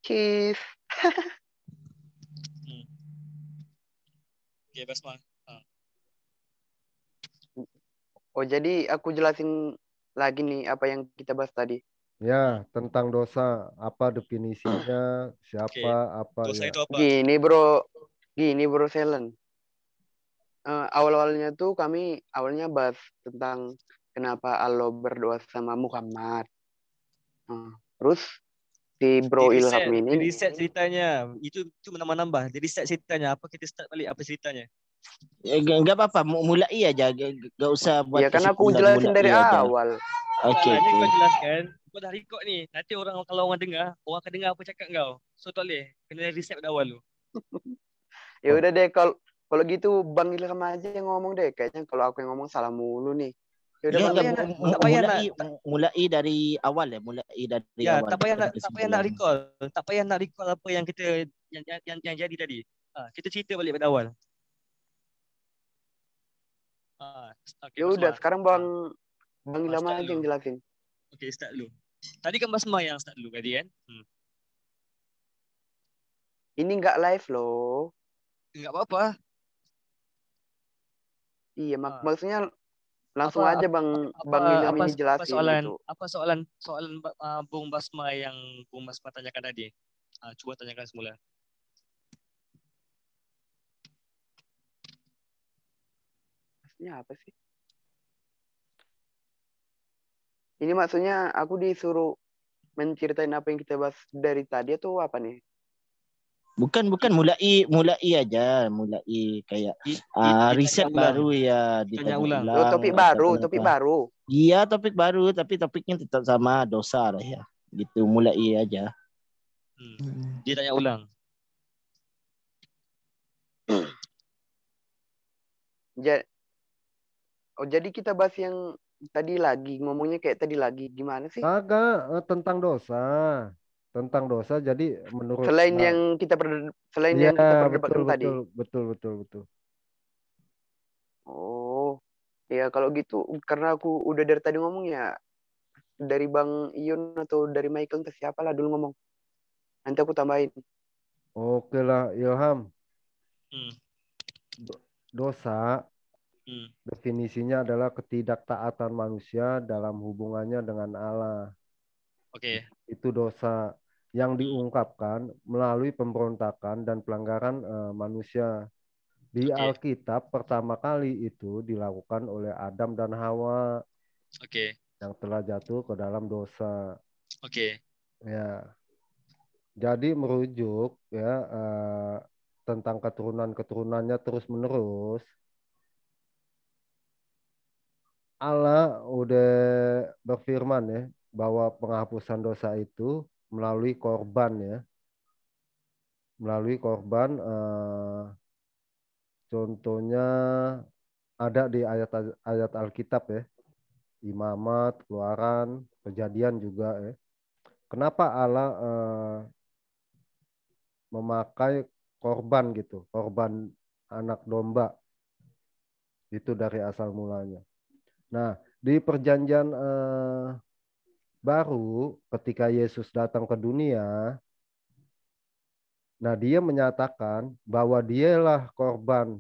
Cheese. Oke, Basma. Oh, jadi aku jelasin lagi nih apa yang kita bahas tadi. Ya, tentang dosa, apa definisinya, Oke. siapa, apa Dosa ya. itu apa? Gini bro Selen. Awal-awalnya tuh kami awalnya bahas tentang kenapa Allah berdoa sama Muhammad. Terus si Bro Ilham Di ini, reset ceritanya. Itu menambah-nambah. Di reset ceritanya. Apa kita start balik apa ceritanya? Enggak apa-apa, mulai aja, gak usah buat ya kan aku kesimpulan, jelasin dari mulai aja. awal. Oke. Masalahnya kau jelaskan. Kau dah record ni. Nanti kalau orang dengar, orang akan dengar apa cakap kau. So tak boleh. Kena reset pada awal tu. Ya udah deh kalau gitu Bang Ilham aja yang ngomong deh. Kayaknya kalau aku yang ngomong salah mulu nih. Ya udah Bang. Mulai dari awal ya, Ya, awal. tak payah nak recall. Tak payah nak recall apa yang kita yang jadi tadi. Kita cerita balik pada awal. Okay, ya udah sekarang Bang Ilham aja yang jelasin. Okey, start dulu. Tadi kan Basma yang start dulu tadi kan? Ini nggak live loh. Enggak apa-apa. Iya, maksudnya langsung aja Bang Ilham ini jelasin gitu. Apa soalan Bung Basma yang Bung Basma tanyakan tadi? Cuba tanyakan semula. Maksudnya apa sih? Ini maksudnya aku disuruh menceritain apa yang kita bahas dari tadi atau apa nih? Bukan mulai aja, kayak riset baru ya, ditanya ulang. Oh, topik baru. Iya, topik baru, tapi topiknya tetap sama dosa lah ya. Gitu, mulai aja. Dia tanya ulang. Jadi kita bahas yang tadi lagi, ngomongnya kayak tadi lagi, gimana sih? Agak tentang dosa. Jadi menurut yang kita perdebatkan tadi. Betul. Oh, ya kalau gitu karena aku udah dari tadi ngomong ya dari Bang Ion atau dari Michael ke siapa lah dulu ngomong. Nanti aku tambahin. Oke lah, Ilham. Dosa definisinya adalah ketidaktaatan manusia dalam hubungannya dengan Allah. Oke. Itu dosa yang diungkapkan melalui pemberontakan dan pelanggaran manusia. Di Alkitab pertama kali itu dilakukan oleh Adam dan Hawa. Yang telah jatuh ke dalam dosa. Ya. Jadi merujuk ya tentang keturunan-keturunannya terus-menerus. Allah udah berfirman ya bahwa penghapusan dosa itu melalui korban ya. Melalui korban contohnya ada di ayat Alkitab ya. Imamat, Keluaran, Kejadian juga ya. Kenapa Allah memakai korban gitu, korban anak domba? Itu dari asal mulanya. Nah, di perjanjian baru ketika Yesus datang ke dunia, nah dia menyatakan bahwa dialah korban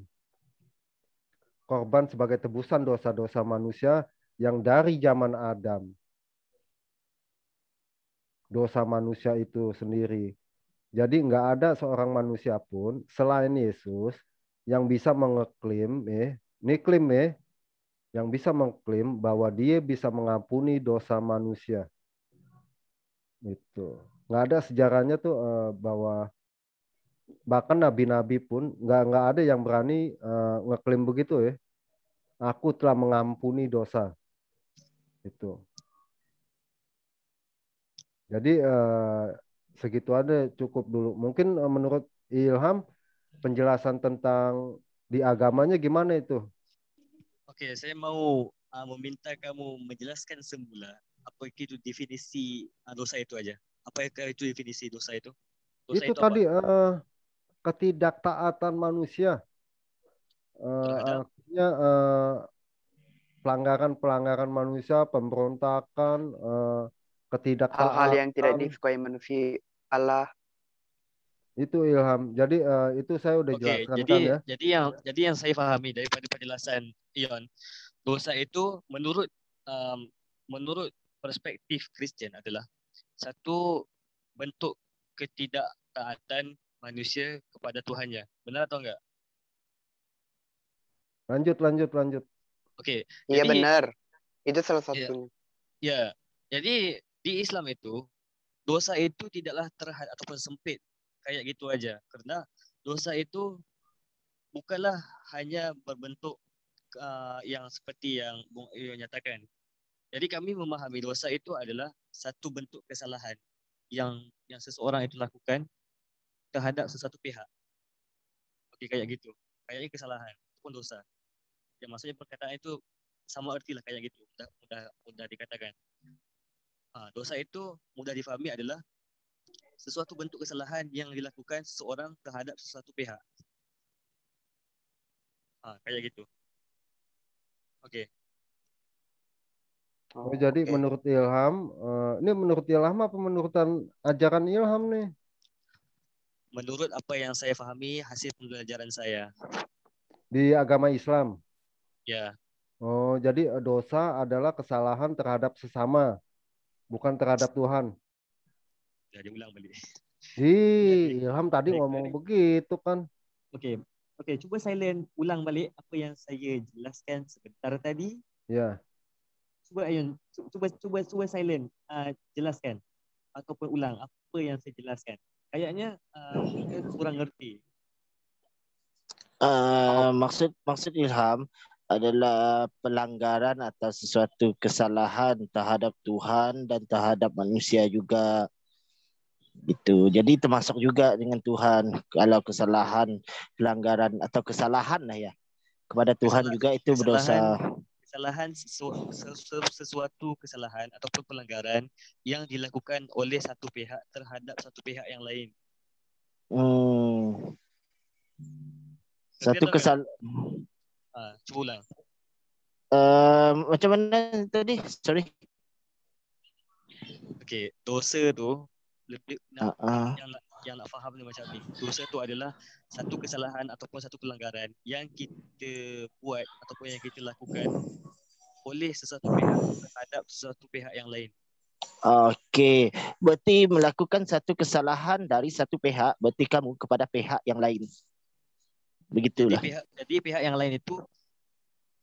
sebagai tebusan dosa-dosa manusia yang dari zaman Adam. Dosa manusia itu sendiri. Jadi nggak ada seorang manusia pun selain Yesus yang bisa mengeklaim, yang bisa mengklaim bahwa dia bisa mengampuni dosa manusia. Itu nggak ada sejarahnya tuh bahwa bahkan nabi-nabi pun nggak ada yang berani ngeklaim begitu ya. Aku telah mengampuni dosa. Itu. Jadi segitu aja cukup dulu. Mungkin menurut Ilham penjelasan tentang di agamanya gimana itu? Oke, saya mau meminta kamu menjelaskan semula apa itu definisi dosa itu aja. Apa itu definisi dosa itu? Dosa itu itu tadi apa? ketidaktaatan manusia. Artinya pelanggaran manusia, pemberontakan, ketidaktaatan. Hal-hal yang tidak disukai manusia Allah. Itu Ilham. Jadi itu saya udah Oke, jelaskan jadi kan ya. jadi yang saya pahami daripada penjelasan Ion, dosa itu menurut perspektif Kristen adalah satu bentuk ketidaktaatan manusia kepada Tuhannya. Benar atau enggak? Lanjut. Oke, Iya jadi benar. Itu salah ya, satunya. ya, jadi di Islam itu dosa itu tidaklah terhad ataupun sempit kayak gitu aja. Karena dosa itu bukanlah hanya berbentuk yang seperti yang Bung Iyo nyatakan. Jadi kami memahami dosa itu adalah satu bentuk kesalahan yang seseorang itu lakukan terhadap sesuatu pihak. Oke, kayak gitu. Kayaknya kesalahan ataupun dosa. Ya maksudnya perkataan itu sama arti lah kayak gitu. Mudah dikatakan. Dosa itu mudah difahami adalah sesuatu bentuk kesalahan yang dilakukan seseorang terhadap sesuatu pihak. Kayak gitu. Oke. Oh, jadi Oke. menurut Ilham, ini menurut Ilham apa menurut ajaran Ilham nih? Menurut apa yang saya pahami hasil pembelajaran saya. Di agama Islam. Ya, Oh, jadi dosa adalah kesalahan terhadap sesama, bukan terhadap Tuhan. jadi ulang balik. Di Ilham tadi ngomong Baik. begitu kan? Oke. Oke, cuba silent ulang balik apa yang saya jelaskan sebentar tadi. Ya. Cuba Ayun, cuba silent jelaskan ataupun ulang apa yang saya jelaskan. Kayaknya kita kurang ngerti. Maksud Ilham adalah pelanggaran atau sesuatu kesalahan terhadap Tuhan dan terhadap manusia juga. Itu. Jadi termasuk juga dengan Tuhan kalau kesalahan, pelanggaran atau kesalahan lah ya. Kepada Tuhan juga itu berdosa. Kesalahan sesuatu kesalahan ataupun pelanggaran yang dilakukan oleh satu pihak terhadap satu pihak yang lain. Satu kesalahan. Coba ulang. Macam mana tadi? Sorry. Okey, dosa tu lebih yang nak faham ni macam ni. Dosa tu adalah satu kesalahan ataupun satu pelanggaran yang kita buat ataupun yang kita lakukan oleh sesuatu pihak terhadap sesuatu pihak yang lain. Okey, berarti melakukan satu kesalahan dari satu pihak, berarti kamu kepada pihak yang lain. Begitulah. Jadi pihak yang lain itu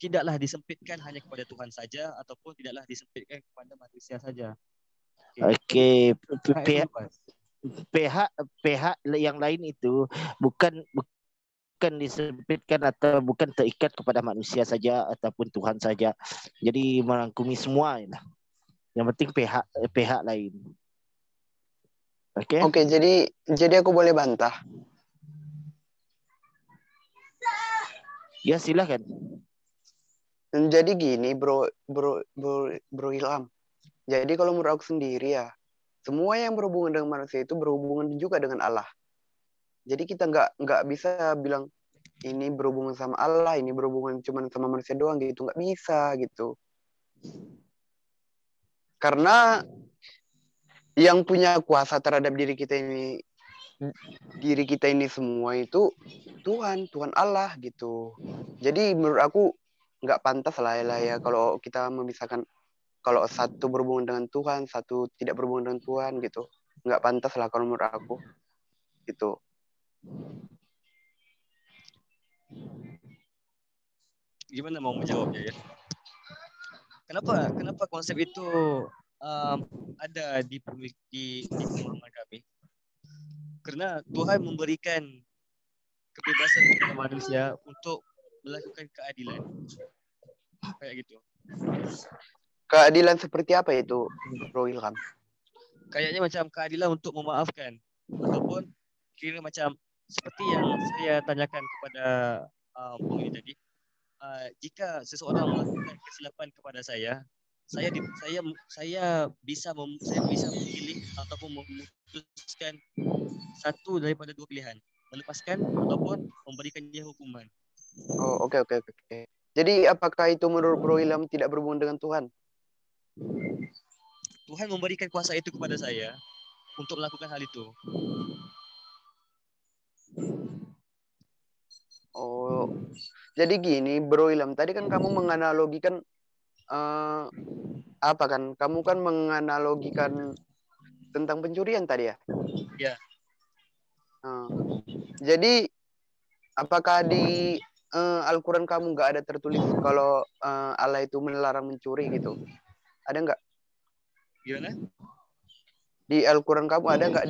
tidaklah disempitkan hanya kepada Tuhan saja ataupun tidaklah disempitkan kepada manusia saja. Okey, pihak yang lain itu bukan disempitkan atau bukan terikat kepada manusia saja ataupun Tuhan saja. Jadi merangkumi semua. Yang penting pihak lain. Okey. Oke, jadi aku boleh bantah. Ya, silakan. Jadi gini, bro Ilham. Jadi kalau menurut aku sendiri ya, semua yang berhubungan dengan manusia itu berhubungan juga dengan Allah. Jadi kita nggak bisa bilang ini berhubungan sama Allah, ini berhubungan cuma sama manusia doang gitu, nggak bisa gitu. Karena yang punya kuasa terhadap diri kita ini semua itu Tuhan Allah gitu. Jadi menurut aku nggak pantas lah ya kalau kita memisahkan, kalau satu berhubungan dengan Tuhan, satu tidak berhubungan dengan Tuhan gitu. Nggak pantas lah kalau menurut aku gitu. Gimana mau menjawabnya ya? Kenapa konsep itu ada di pemahaman kami? Karena Tuhan memberikan kebebasan kepada manusia untuk melakukan keadilan. Kayak gitu. Keadilan seperti apa itu, Bro Ilham? Kayaknya macam keadilan untuk memaafkan ataupun kira macam seperti yang saya tanyakan kepada Bung ini tadi. Jika seseorang melakukan kesilapan kepada saya bisa memilih ataupun memutuskan satu daripada dua pilihan, melepaskan ataupun memberikan dia hukuman. Oh, oke. Jadi apakah itu menurut Bro Ilham tidak berhubungan dengan Tuhan? Tuhan memberikan kuasa itu kepada saya untuk melakukan hal itu. Jadi gini, Bro Ilham, tadi kan kamu menganalogikan apa kan? Kamu kan menganalogikan tentang pencurian tadi ya? Ya. Jadi apakah di Al-Quran kamu nggak ada tertulis kalau Allah itu melarang mencuri gitu? Ada nggak? Gimana? Di Al-Quran kamu ada nggak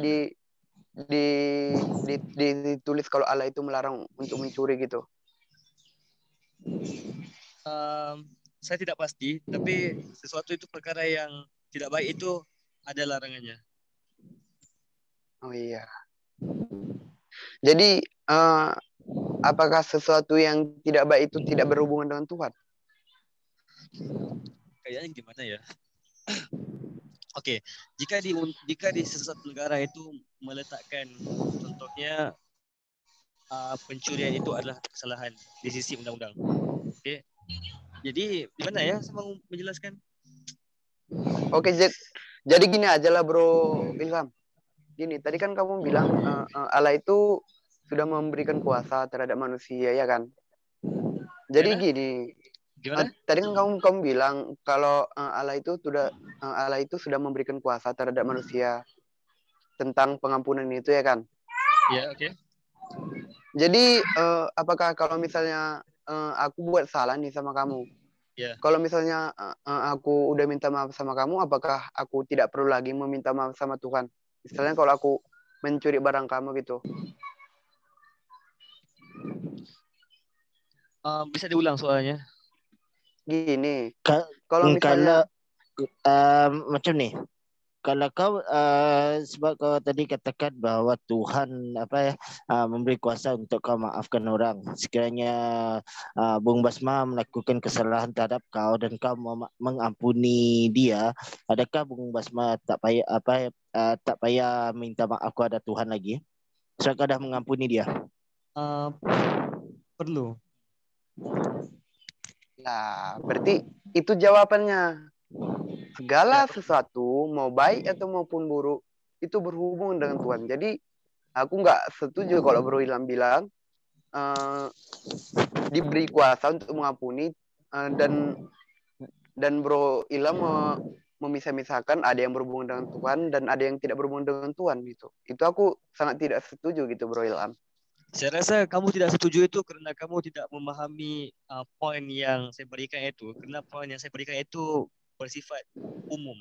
ditulis kalau Allah itu melarang untuk mencuri gitu? Saya tidak pasti, tapi sesuatu itu perkara yang tidak baik itu ada larangannya. Oh iya. Jadi apakah sesuatu yang tidak baik itu tidak berhubungan dengan Tuhan? Kayaknya gimana ya? Oke, jika di sesuatu negara itu meletakkan contohnya pencurian itu adalah kesalahan di sisi undang-undang. Oke. Jadi gimana ya saya mau menjelaskan? Oke, jadi gini aja lah Bro Ilham. Gini, tadi kan kamu bilang Allah itu sudah memberikan kuasa terhadap manusia, ya kan? Jadi gini, tadi kan kamu bilang kalau Allah itu sudah memberikan kuasa terhadap manusia tentang pengampunan itu, ya kan? Ya, oke. Jadi apakah kalau misalnya aku buat salah nih sama kamu, kalau misalnya aku udah minta maaf sama kamu, apakah aku tidak perlu lagi meminta maaf sama Tuhan? Misalnya kalau aku mencuri barang kamu gitu. Bisa diulang soalnya. Gini, kalau misalnya macam nih, kalau kau sebab kau tadi katakan bahwa Tuhan memberi kuasa untuk kau maafkan orang. Sekiranya Bung Basma melakukan kesalahan terhadap kau dan kau mengampuni dia, adakah Bung Basma tak payah minta maaf kepada Tuhan lagi? Sebab kau dah mengampuni dia. Perlu. Nah, berarti itu jawabannya. Segala sesuatu, mau baik atau maupun buruk, itu berhubungan dengan Tuhan. Jadi, aku nggak setuju kalau Bro Ilham bilang diberi kuasa untuk mengampuni dan Bro Ilham memisah-misahkan ada yang berhubungan dengan Tuhan dan ada yang tidak berhubungan dengan Tuhan gitu. Itu aku sangat tidak setuju gitu Bro Ilham. Saya rasa kamu tidak setuju itu karena kamu tidak memahami poin yang saya berikan itu. Karena poin yang saya berikan itu bersifat umum.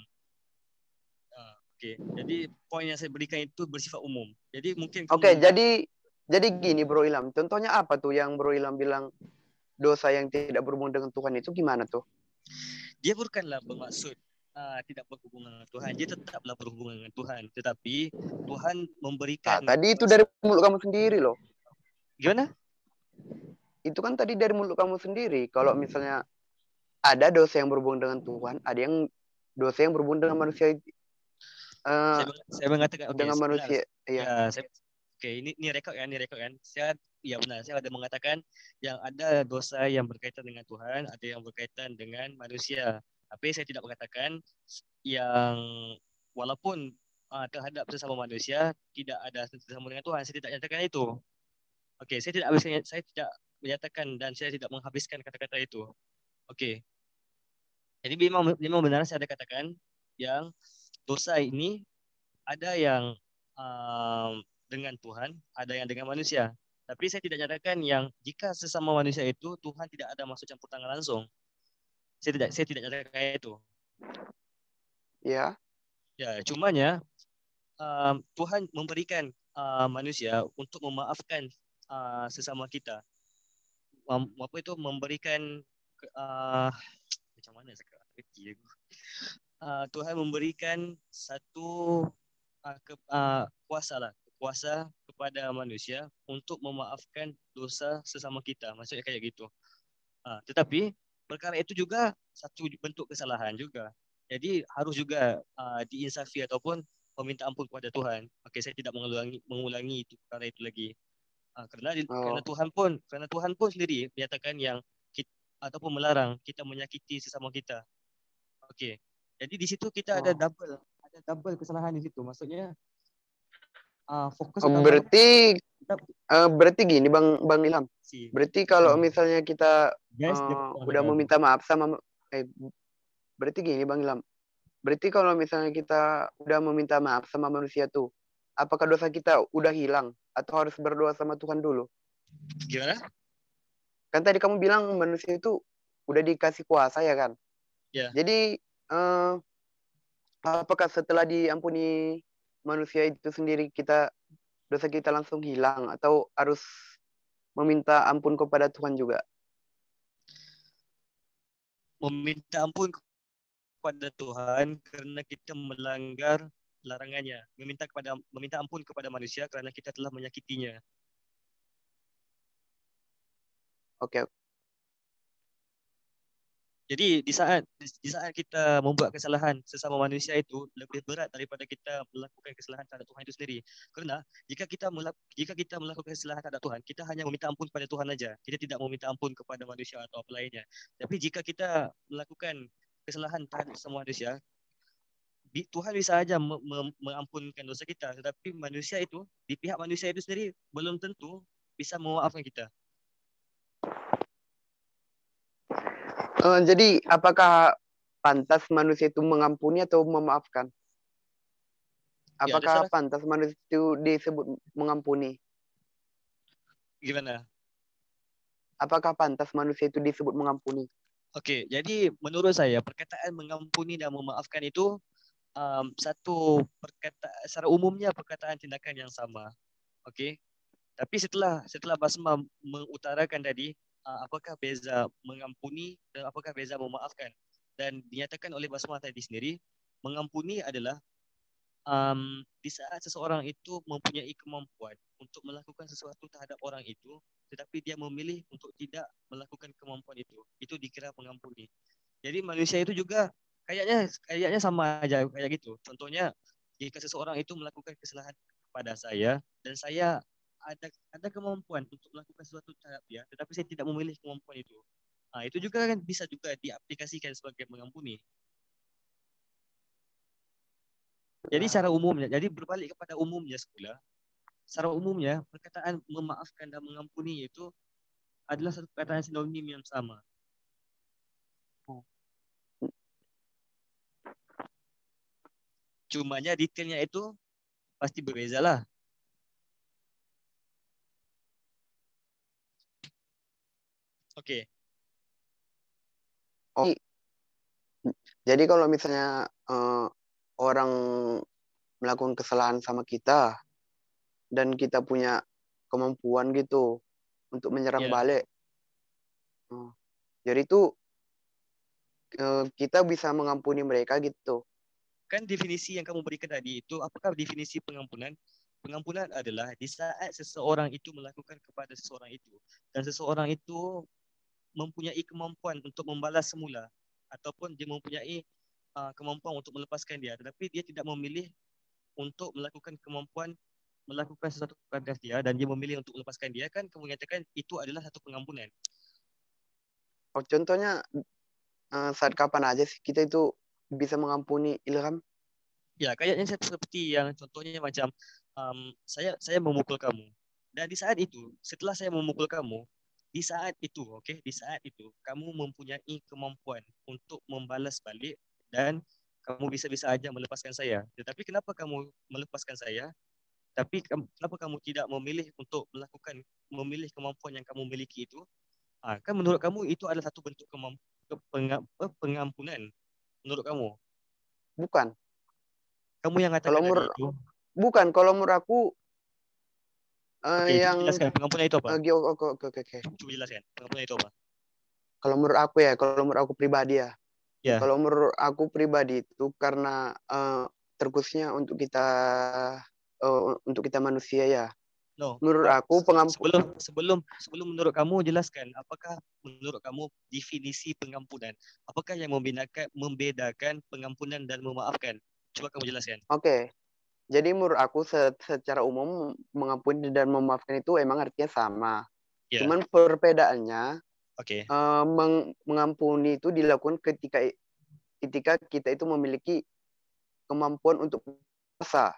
Oke. Jadi poin yang saya berikan itu bersifat umum. Jadi mungkin Oke, jadi gini Bro Ilham. Contohnya apa tuh yang Bro Ilham bilang dosa yang tidak berhubungan dengan Tuhan itu gimana tuh? Dia bukanlah bermaksud tidak berhubungan dengan Tuhan. Dia tetaplah berhubungan dengan Tuhan. Tetapi Tuhan memberikan... Nah, tadi itu dari mulut kamu sendiri loh. Gimana? Itu kan tadi dari mulut kamu sendiri. Kalau misalnya ada dosa yang berhubungan dengan Tuhan, ada yang dosa yang berhubungan dengan manusia. Saya mengatakan dengan manusia. Ya, ini rekod kan. Saya benar. Saya ada mengatakan yang ada dosa yang berkaitan dengan Tuhan, ada yang berkaitan dengan manusia. Tapi saya tidak mengatakan yang walaupun terhadap sesama manusia tidak ada sesama dengan Tuhan. Saya tidak nyatakan itu. Oke, saya tidak menyatakan dan saya tidak menghabiskan kata-kata itu. Oke. Jadi memang benar saya ada katakan yang dosa ini ada yang dengan Tuhan, ada yang dengan manusia. Tapi saya tidak nyatakan yang jika sesama manusia itu Tuhan tidak ada maksud campur tangan langsung. Saya tidak nyatakan itu. Ya. Ya, cumanya Tuhan memberikan manusia untuk memaafkan sesama kita. Apa itu memberikan macam mana sekarang? Tuhan memberikan satu kuasa kepada manusia untuk memaafkan dosa sesama kita. Maksudnya kayak gitu. Tetapi perkara itu juga satu bentuk kesalahan juga. Jadi harus juga diinsafi ataupun meminta ampun kepada Tuhan. Oke, saya tidak mengulangi itu perkara itu lagi. Karena Tuhan pun sendiri menyatakan yang ataupun melarang kita menyakiti sesama kita. Oke. Jadi di situ kita ada double kesalahan di situ. Maksudnya fokus berarti Berarti gini Bang Ilham. Berarti kalau misalnya kita Guys, udah meminta maaf sama berarti gini Bang Ilham. Berarti kalau misalnya kita udah meminta maaf sama manusia tuh, apakah dosa kita udah hilang atau harus berdoa sama Tuhan dulu? Gimana? Kan tadi kamu bilang manusia itu udah dikasih kuasa ya kan? Ya. Jadi apakah setelah diampuni manusia itu sendiri dosa kita langsung hilang atau harus meminta ampun kepada Tuhan juga? Meminta ampun kepada Tuhan karena kita melanggar larangannya. Meminta ampun kepada manusia karena kita telah menyakitinya. Oke. Jadi di saat kita membuat kesalahan sesama manusia itu lebih berat daripada kita melakukan kesalahan terhadap Tuhan itu sendiri. Karena jika kita melakukan kesalahan terhadap Tuhan, kita hanya meminta ampun kepada Tuhan saja. Kita tidak meminta ampun kepada manusia atau apa lainnya. Tapi jika kita melakukan kesalahan terhadap semua manusia, Tuhan bisa saja mengampunkan dosa kita. Tetapi manusia itu, di pihak manusia itu sendiri belum tentu bisa memaafkan kita. Jadi apakah pantas manusia itu mengampuni atau memaafkan? Apakah pantas manusia itu disebut mengampuni? Gimana? Apakah pantas manusia itu disebut mengampuni? Oke, jadi menurut saya perkataan mengampuni dan memaafkan itu satu perkataan, secara umumnya perkataan tindakan yang sama. Oke. Tapi setelah Basma mengutarakan tadi apakah beza mengampuni dan apakah beza memaafkan, dan dinyatakan oleh Basma tadi sendiri, mengampuni adalah di saat seseorang itu mempunyai kemampuan untuk melakukan sesuatu terhadap orang itu, tetapi dia memilih untuk tidak melakukan kemampuan itu dikira mengampuni. Jadi manusia itu juga kayaknya sama aja kayak gitu. Contohnya, jika seseorang itu melakukan kesalahan kepada saya dan saya ada kemampuan untuk melakukan sesuatu terhadap dia, tetapi saya tidak memilih kemampuan itu. Itu juga kan bisa juga diaplikasikan sebagai mengampuni. Jadi secara umumnya, jadi berbalik kepada umumnya semula. Secara umumnya, perkataan memaafkan dan mengampuni itu adalah satu perkataan sinonim yang sama. Cumanya detailnya itu pasti berbeza lah. Oke. Jadi kalau misalnya orang melakukan kesalahan sama kita dan kita punya kemampuan gitu untuk menyerang balik, jadi itu kita bisa mengampuni mereka gitu. Kan definisi yang kamu berikan tadi itu, apakah definisi pengampunan? Pengampunan adalah di saat seseorang itu melakukan kepada seseorang itu dan seseorang itu mempunyai kemampuan untuk membalas semula ataupun dia mempunyai kemampuan untuk melepaskan dia, tetapi dia tidak memilih untuk melakukan kemampuan melakukan sesuatu kepada dia dan dia memilih untuk melepaskan dia, kan kamu nyatakan itu adalah satu pengampunan. Contohnya saat kapan aja sih kita itu bisa mengampuni, Ilham? Ya, kayaknya seperti yang contohnya macam saya memukul kamu. Dan di saat itu, setelah saya memukul kamu, di saat itu kamu mempunyai kemampuan untuk membalas balik dan kamu bisa-bisa aja melepaskan saya. Tetapi kenapa kamu melepaskan saya? Tapi kenapa kamu tidak memilih untuk memilih kemampuan yang kamu miliki itu? Kan menurut kamu itu adalah satu bentuk pengampunan menurut kamu? Bukan. Kamu yang katakan tadi itu. Bukan, kalau menurut aku yang jelaskan pengampunan itu apa? Oke. Coba jelaskan pengampunan itu apa? Kalau menurut aku pribadi ya. Kalau menurut aku pribadi itu karena terkhususnya untuk kita manusia ya. Menurut aku sebelum menurut kamu jelaskan apakah menurut kamu definisi pengampunan, apakah yang membedakan pengampunan dan memaafkan? Coba kamu jelaskan. Oke. Jadi menurut aku secara umum mengampuni dan memaafkan itu emang artinya sama. Cuman perbedaannya mengampuni itu dilakukan ketika kita itu memiliki kemampuan untuk kuasa.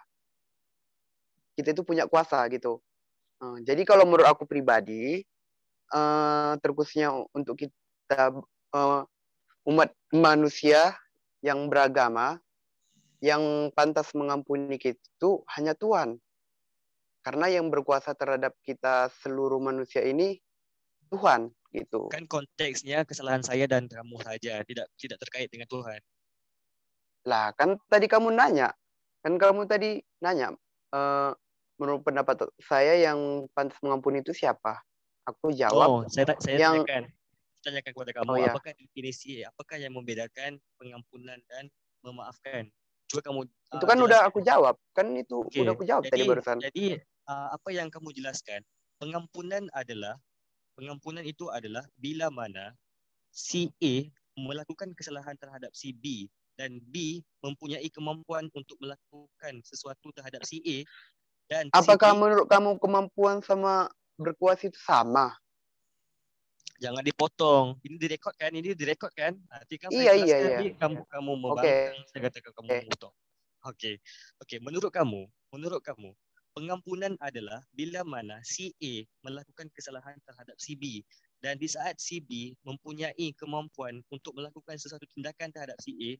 Kita itu punya kuasa gitu. Jadi kalau menurut aku pribadi, terkhususnya untuk kita umat manusia yang beragama, yang pantas mengampuni kita itu hanya Tuhan. Karena yang berkuasa terhadap kita seluruh manusia ini Tuhan gitu. Kan konteksnya kesalahan saya dan kamu saja, tidak terkait dengan Tuhan. Lah, kan tadi kamu nanya. Menurut pendapat saya yang pantas mengampuni itu siapa? Aku jawab saya yang tanyakan kepada kamu, apakah definisi, apakah yang membedakan pengampunan dan memaafkan? Coba kamu itu kan jelaskan. udah aku jawab. Kan itu udah aku jawab tadi barusan. Jadi apa yang kamu jelaskan? Pengampunan itu adalah bila mana si A melakukan kesalahan terhadap si B dan B mempunyai kemampuan untuk melakukan sesuatu terhadap si A dan apakah si B, menurut kamu kemampuan sama berkuasa itu sama? Jangan dipotong. Ini direkod kan? Nanti kan Iya, saya jelaskan, iya. kamu membangkang, saya katakan kamu memotong. Oke. Menurut kamu, pengampunan adalah bila mana si A melakukan kesalahan terhadap si B dan di saat si B mempunyai kemampuan untuk melakukan sesuatu tindakan terhadap si A,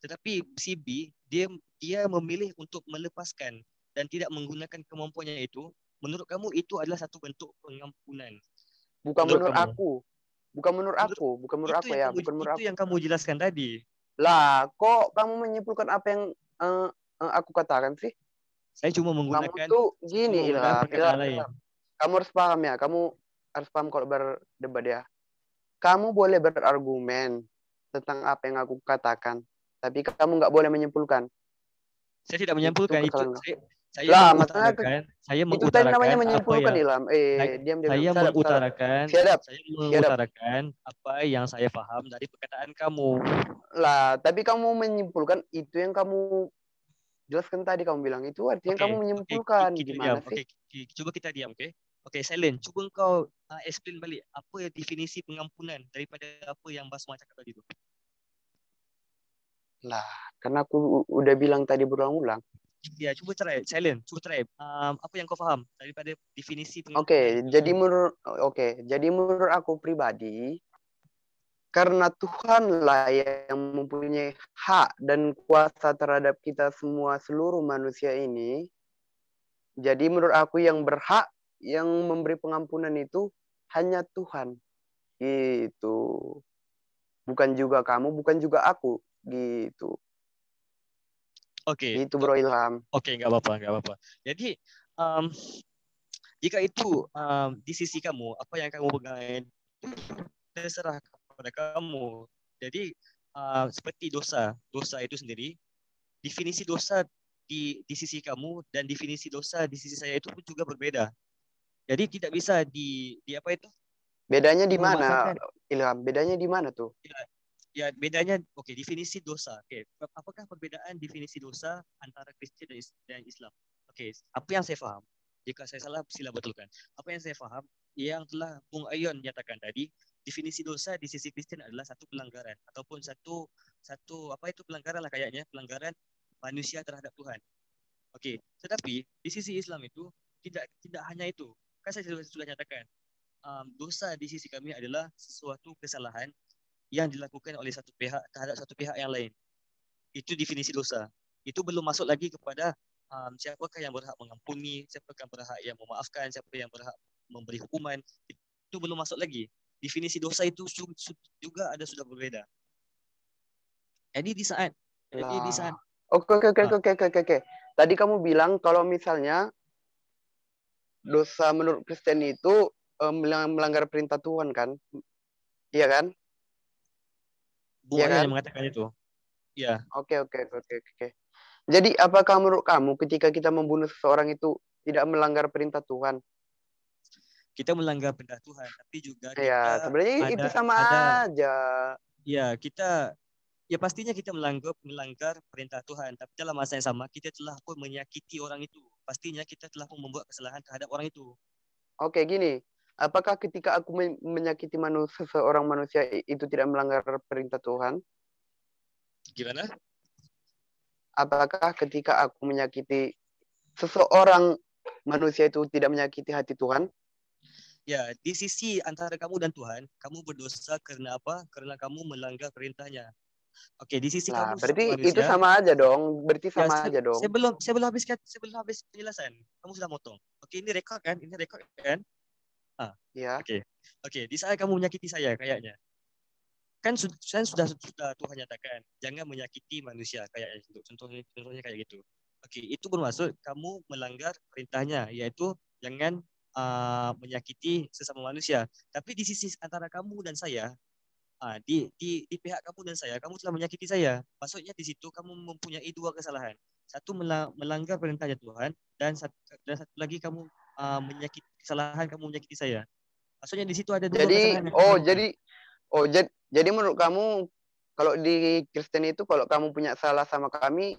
tetapi si B dia memilih untuk melepaskan dan tidak menggunakan kemampuannya itu. Menurut kamu itu adalah satu bentuk pengampunan? Bukan menurut kamu? aku. Bukan menurut aku ya. Itu yang kamu jelaskan tadi. Lah, kok kamu menyimpulkan apa yang aku katakan sih? Saya cuma menggunakan. Kamu tuh gini, Ilham. Kamu harus paham ya. Kamu harus paham kalau berdebat ya. Kamu boleh berargumen tentang apa yang aku katakan, tapi kamu nggak boleh menyimpulkan. Saya tidak menyimpulkan itu. Saya mengutarakan. Itu tadi namanya menyimpulkan, Ilham. Saya mengutarakan apa yang saya paham dari perkataan kamu. Lah, tapi kamu menyimpulkan itu yang kamu jelaskan tadi, kamu bilang itu artinya kamu menyimpulkan. Gimana sih? Coba kita diam, Oke, Selen, coba engkau explain balik apa definisi pengampunan daripada apa yang Basma cakap tadi itu. Lah, karena aku udah bilang tadi berulang-ulang. Ya, coba try, Selen, apa yang kau faham daripada definisi pengampunan? Jadi menurut aku pribadi, karena Tuhanlah yang mempunyai hak dan kuasa terhadap kita semua seluruh manusia ini. Jadi menurut aku yang berhak yang memberi pengampunan itu hanya Tuhan. Gitu. Bukan juga kamu, bukan juga aku. Gitu. Oke. Itu Bro Ilham. Oke, nggak apa-apa. Jadi jika itu di sisi kamu, apa yang kamu pegang terserah kepada kamu. Jadi seperti dosa itu sendiri, definisi dosa di sisi kamu dan definisi dosa di sisi saya itu pun juga berbeda. Jadi tidak bisa di apa itu? Bedanya di mana, Ilham? Bedanya di mana tuh? Ya bedanya, definisi dosa. Apakah perbedaan definisi dosa antara Kristen dan Islam? Apa yang saya faham, jika saya salah sila betulkan. Apa yang saya faham, yang telah Bung Ayon nyatakan tadi, definisi dosa di sisi Kristen adalah satu pelanggaran ataupun satu pelanggaran lah kayaknya, pelanggaran manusia terhadap Tuhan. Tetapi di sisi Islam itu tidak hanya itu. Kan saya sudah nyatakan, dosa di sisi kami adalah sesuatu kesalahan yang dilakukan oleh satu pihak terhadap satu pihak yang lain. Itu definisi dosa. Itu belum masuk lagi kepada siapakah yang berhak mengampuni, siapakah yang berhak yang memaafkan, siapa yang berhak memberi hukuman. Itu belum masuk lagi. Definisi dosa itu juga sudah berbeda. Jadi di saat Oke. Tadi kamu bilang kalau misalnya dosa menurut Kristen itu melanggar perintah Tuhan kan? Iya kan? Bung Ayon yang mengatakan itu. Iya. Oke. Jadi apakah menurut kamu ketika kita membunuh seseorang itu tidak melanggar perintah Tuhan? Kita melanggar perintah Tuhan, tapi juga kita sebenarnya itu sama aja. Ya pastinya kita melanggar perintah Tuhan, tapi dalam masa yang sama kita telah pun menyakiti orang itu. Pastinya kita telah pun membuat kesalahan terhadap orang itu. Oke, gini. Apakah ketika aku menyakiti seseorang manusia itu tidak melanggar perintah Tuhan? Gimana? Apakah ketika aku menyakiti seseorang manusia itu tidak menyakiti hati Tuhan? Ya, di sisi antara kamu dan Tuhan, kamu berdosa karena apa? Karena kamu melanggar perintahnya. Oke, di sisi Lah, kamu sebagai berarti itu manusia, sama aja dong. Berarti ya sama aja dong. saya belum habis penjelasan. Kamu sudah motong. Oke, ini rekod kan? Ini rekod kan? Ya. Oke. Oke, di saat kamu menyakiti saya kayaknya. Kan sudah Tuhan nyatakan, jangan menyakiti manusia kayak itu. Contohnya kayak gitu. Oke, itu bermaksud kamu melanggar perintahnya, yaitu jangan menyakiti sesama manusia. Tapi di sisi antara kamu dan saya, di pihak kamu dan saya, kamu telah menyakiti saya. Maksudnya di situ kamu mempunyai dua kesalahan. Satu melanggar perintahnya Tuhan, dan satu lagi kamu menyakiti kesalahan kamu menyakiti saya. Maksudnya di situ ada dua Jadi, kesalahan yang kamu lakukan. jadi menurut kamu kalau di Kristen itu kalau kamu punya salah sama kami,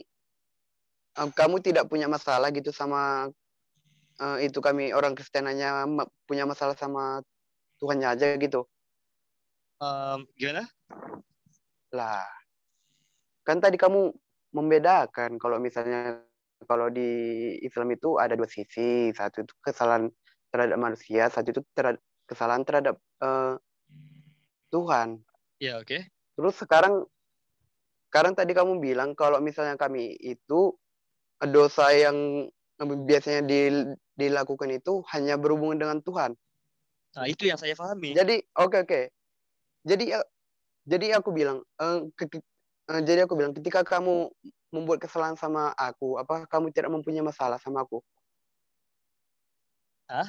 kamu tidak punya masalah gitu sama itu kami orang Kristen hanya punya masalah sama Tuhannya aja gitu. Gimana? Lah, kan tadi kamu membedakan kalau misalnya kalau di Islam itu ada dua sisi, satu itu kesalahan terhadap manusia, satu itu kesalahan terhadap Tuhan. Ya, oke. Terus sekarang tadi kamu bilang kalau misalnya kami itu dosa yang biasanya dilakukan itu hanya berhubungan dengan Tuhan. Nah, itu yang saya pahami. Jadi oke. Jadi aku bilang ketika kamu membuat kesalahan sama aku, apakah kamu tidak mempunyai masalah sama aku? Hah?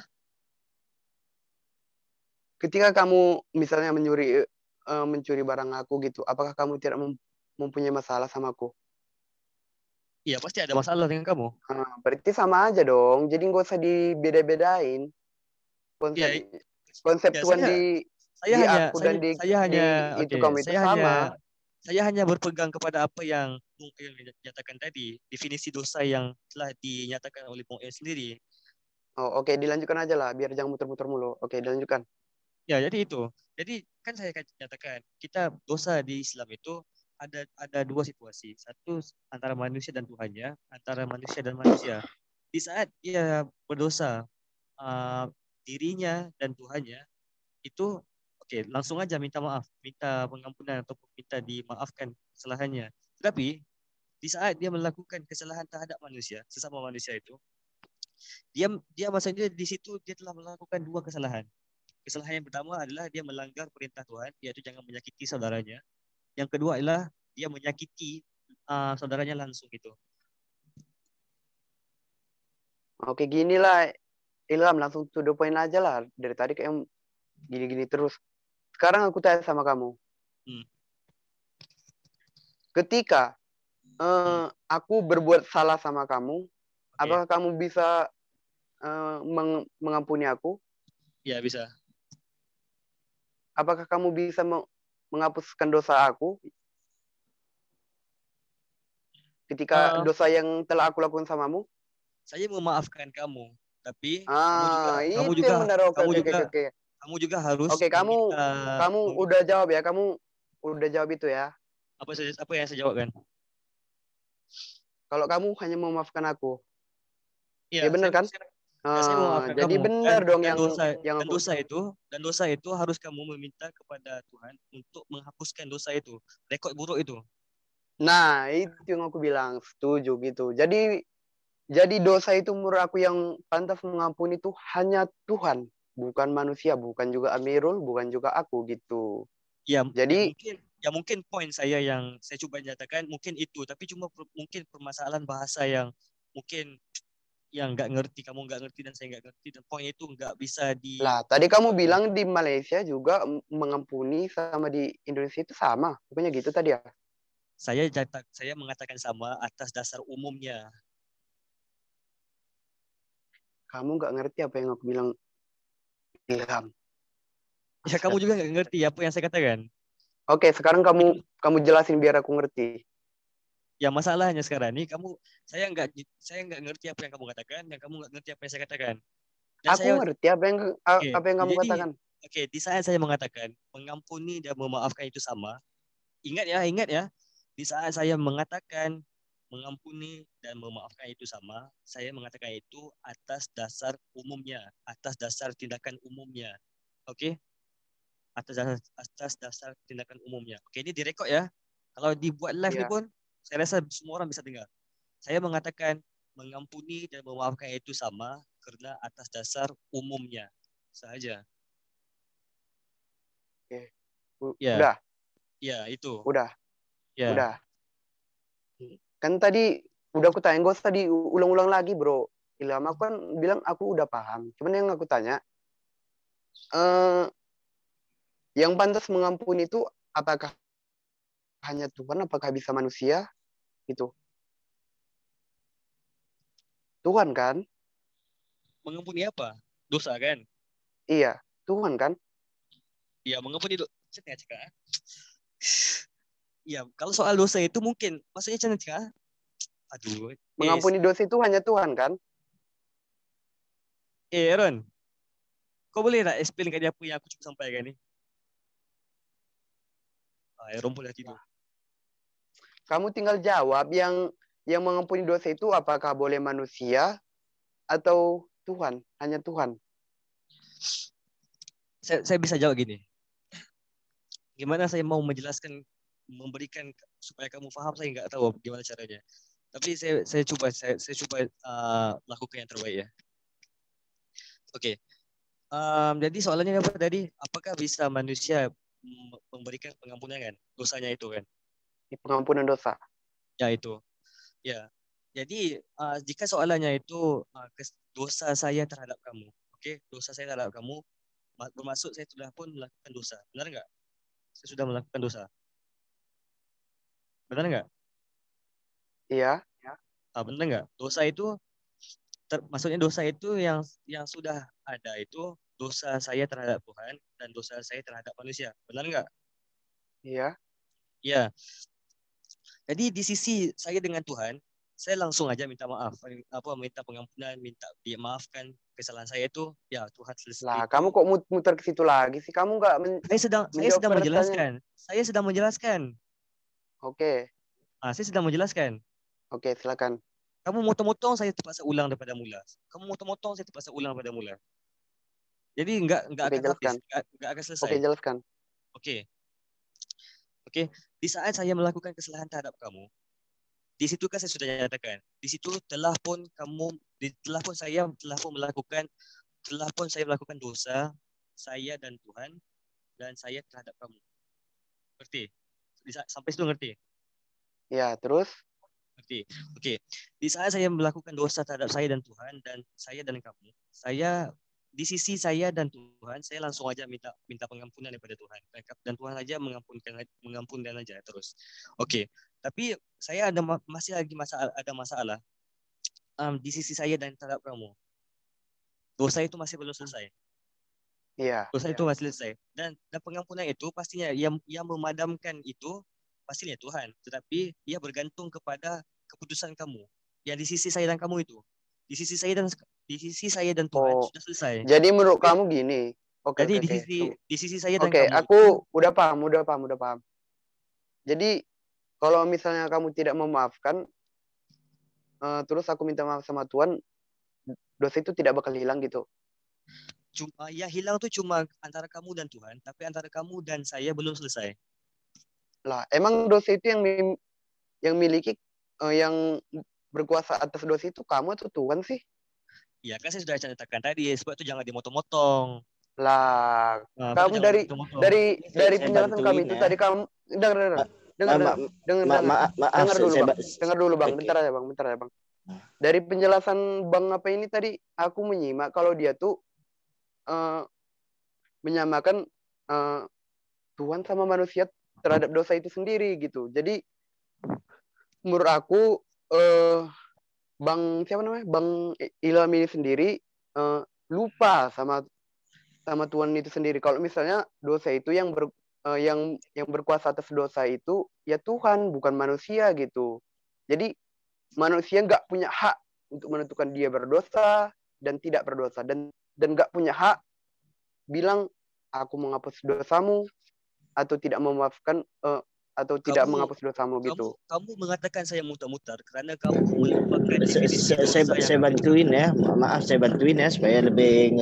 Ketika kamu misalnya mencuri barang aku gitu, apakah kamu tidak mempunyai masalah sama aku? Iya, pasti ada masalah dengan kamu. Berarti sama aja dong. Jadi nggak usah dibeda-bedain. Konsep ya, Tuhan saya hanya aku dan itu kamu itu sama. Saya hanya berpegang kepada apa yang Bung El nyatakan tadi, definisi dosa yang telah dinyatakan oleh Bung El sendiri. Oh, oke, dilanjutkan aja lah, biar jangan muter-muter mulu. Oke, dilanjutkan. Ya, jadi itu. Jadi kan saya nyatakan, kita dosa di Islam itu ada dua situasi. Satu antara manusia dan Tuhannya, antara manusia dan manusia. Di saat dia berdosa dirinya dan Tuhannya, itu oke, langsung aja minta maaf, minta pengampunan atau minta dimaafkan kesalahannya. Tetapi di saat dia melakukan kesalahan terhadap manusia, sesama manusia itu, dia maksudnya di situ dia telah melakukan dua kesalahan. Kesalahan yang pertama adalah dia melanggar perintah Tuhan, yaitu jangan menyakiti saudaranya. Yang kedua adalah dia menyakiti saudaranya langsung gitu. Oke, gini lah, Ilham, langsung to the point aja lah. Dari tadi kayak gini-gini terus. Sekarang aku tanya sama kamu. Ketika aku berbuat salah sama kamu, apakah kamu bisa mengampuni aku? Ya, bisa. Apakah kamu bisa menghapuskan dosa aku? Ketika dosa yang telah aku lakukan samamu? Saya memaafkan kamu, tapi kamu juga harus Oke, kamu udah jawab ya, kamu udah jawab itu ya. Apa yang saya jawabkan? Kalau kamu hanya memaafkan aku. Ya, benar kan? Saya memaafkan jadi kamu. benar dong dan dosa itu harus kamu meminta kepada Tuhan untuk menghapuskan dosa itu, rekod buruk itu. Nah, itu yang aku bilang, setuju gitu. Jadi dosa itu menurut aku yang pantas mengampuni itu hanya Tuhan, bukan manusia, bukan juga Amirul, bukan juga aku gitu. Ya, jadi mungkin poin saya yang saya coba nyatakan mungkin itu, tapi cuma mungkin permasalahan bahasa yang mungkin yang kamu nggak ngerti dan saya nggak ngerti, dan poin itu nggak bisa Lah, tadi kamu bilang di Malaysia juga mengampuni sama di Indonesia itu sama, pokoknya gitu tadi ya. Saya mengatakan sama atas dasar umumnya. Kamu nggak ngerti apa yang aku bilang, Ilham. Ya, kamu juga nggak ngerti apa yang saya katakan. Oke, sekarang kamu jelasin biar aku ngerti. Ya, masalahnya sekarang ini saya nggak ngerti apa yang kamu katakan, dan kamu nggak ngerti apa yang saya katakan. Dan aku ngerti apa yang kamu katakan. Oke, di saat saya mengatakan mengampuni dan memaafkan itu sama, ingat ya, di saat saya mengatakan mengampuni dan memaafkan itu sama, saya mengatakan itu atas dasar umumnya, atas dasar tindakan umumnya. Oke? Atas dasar tindakan umumnya. Oke, ini direkod ya. Kalau dibuat live ni Iya. pun, saya rasa semua orang bisa dengar. Saya mengatakan mengampuni dan memaafkan itu sama kerana atas dasar umumnya sahaja. Ya. Udah, Ya, itu. udah, Ya. udah. Kan tadi udah aku tanya, gak usah diulang-ulang lagi, bro. Ilham, aku kan bilang aku udah paham. Cuman yang aku tanya, yang pantas mengampuni itu apakah hanya Tuhan, apakah bisa manusia? Gitu. Tuhan kan? Mengampuni apa? Dosa kan? Iya, Tuhan kan? Ya, mengampuni dosa. Cakap. Ya, kalau soal dosa itu mungkin, maksudnya macam mana cakap? Aduh. Mengampuni dosa itu hanya Tuhan kan? Aaron, kau boleh tak explain kat dia apa yang aku cuba sampaikan ni? Aaron boleh tidur. Kamu tinggal jawab yang mengampuni dosa itu apakah boleh manusia atau Tuhan? Hanya Tuhan. Saya bisa jawab gini. Gimana saya mau menjelaskan, memberikan supaya kamu faham, saya nggak tahu gimana caranya. Tapi saya cuba lakukan yang terbaik ya. Okey. Jadi soalannya apa tadi? Apakah bisa manusia memberikan pengampunan kan? Dosanya itu kan? Pengampunan dosa. Ya itu. Ya. Jadi jika soalannya itu dosa saya terhadap kamu, okey, dosa saya terhadap kamu bermaksud saya sudah pun melakukan dosa, benar enggak? Saya sudah melakukan dosa, benar enggak? Iya. Benar enggak? Dosa itu maksudnya dosa itu yang sudah ada itu dosa saya terhadap Tuhan dan dosa saya terhadap manusia, benar enggak? Iya. Ya. Jadi di sisi saya dengan Tuhan, saya langsung aja minta maaf, minta pengampunan, minta dimaafkan kesalahan saya itu, ya Tuhan selesai Lah, itu. kamu kok muter ke situ lagi sih? Kamu nggak Saya sedang menjelaskan. Saya sedang menjelaskan. Oke. Saya sedang menjelaskan. Oke, silakan. Kamu motong-motong, saya terpaksa ulang daripada mula. Kamu motong-motong, saya terpaksa ulang daripada mula. Jadi enggak akan jelaskan. habis, enggak akan selesai. Oke, jelaskan. Oke. Di saat saya melakukan kesalahan terhadap kamu, di situ kan saya sudah nyatakan. Di situ telah pun saya melakukan dosa saya dan Tuhan dan saya terhadap kamu. Ngerti? Sampai situ ngerti? Ya, terus? Ngerti. Okey. Di saat saya melakukan dosa terhadap saya dan Tuhan dan saya dan kamu, di sisi saya dan Tuhan, saya langsung aja minta pengampunan daripada Tuhan. Dan Tuhan aja mengampunkan aja terus. Okey. Tapi saya masih lagi masalah di sisi saya dan terhadap kamu. Dosa itu masih belum selesai. Iya. Dosa itu masih selesai. Dan pengampunan itu pastinya yang memadamkan itu pastinya Tuhan. Tetapi ia bergantung kepada keputusan kamu. Yang di sisi saya dan kamu itu. Di sisi saya dan Tuhan sudah selesai. Jadi menurut kamu gini. Jadi di sisi saya dan kamu. Oke, aku udah paham. Jadi kalau misalnya kamu tidak memaafkan, terus aku minta maaf sama Tuhan, dosa itu tidak bakal hilang gitu. Ya hilang tuh cuma antara kamu dan Tuhan, tapi antara kamu dan saya belum selesai. Lah, emang dosa itu yang miliki yang berkuasa atas dosa itu kamu atau Tuhan sih? Ya kan saya sudah ceritakan tadi, sebab itu jangan dimotong-motong. Lah, kamu dari penjelasan kami itu tadi kamu dengar dulu Bang, bentar ya Bang. Dari penjelasan Bang apa ini tadi aku menyimak kalau dia tuh menyamakan Tuhan sama manusia terhadap dosa itu sendiri gitu. Jadi menurut aku Bang siapa namanya? Bang Ilham ini sendiri lupa sama Tuhan itu sendiri. Kalau misalnya dosa itu yang berkuasa atas dosa itu ya Tuhan, bukan manusia gitu. Jadi manusia nggak punya hak untuk menentukan dia berdosa dan tidak berdosa, dan nggak punya hak bilang aku menghapus dosamu atau tidak memaafkan atau tidak Kamu menghapus dosamu kamu gitu. kamu mengatakan saya mutar-mutar kerana kamu melupakan definisi dosa yang Saya ada. bantuin ya. Maaf, saya bantuin ya supaya lebih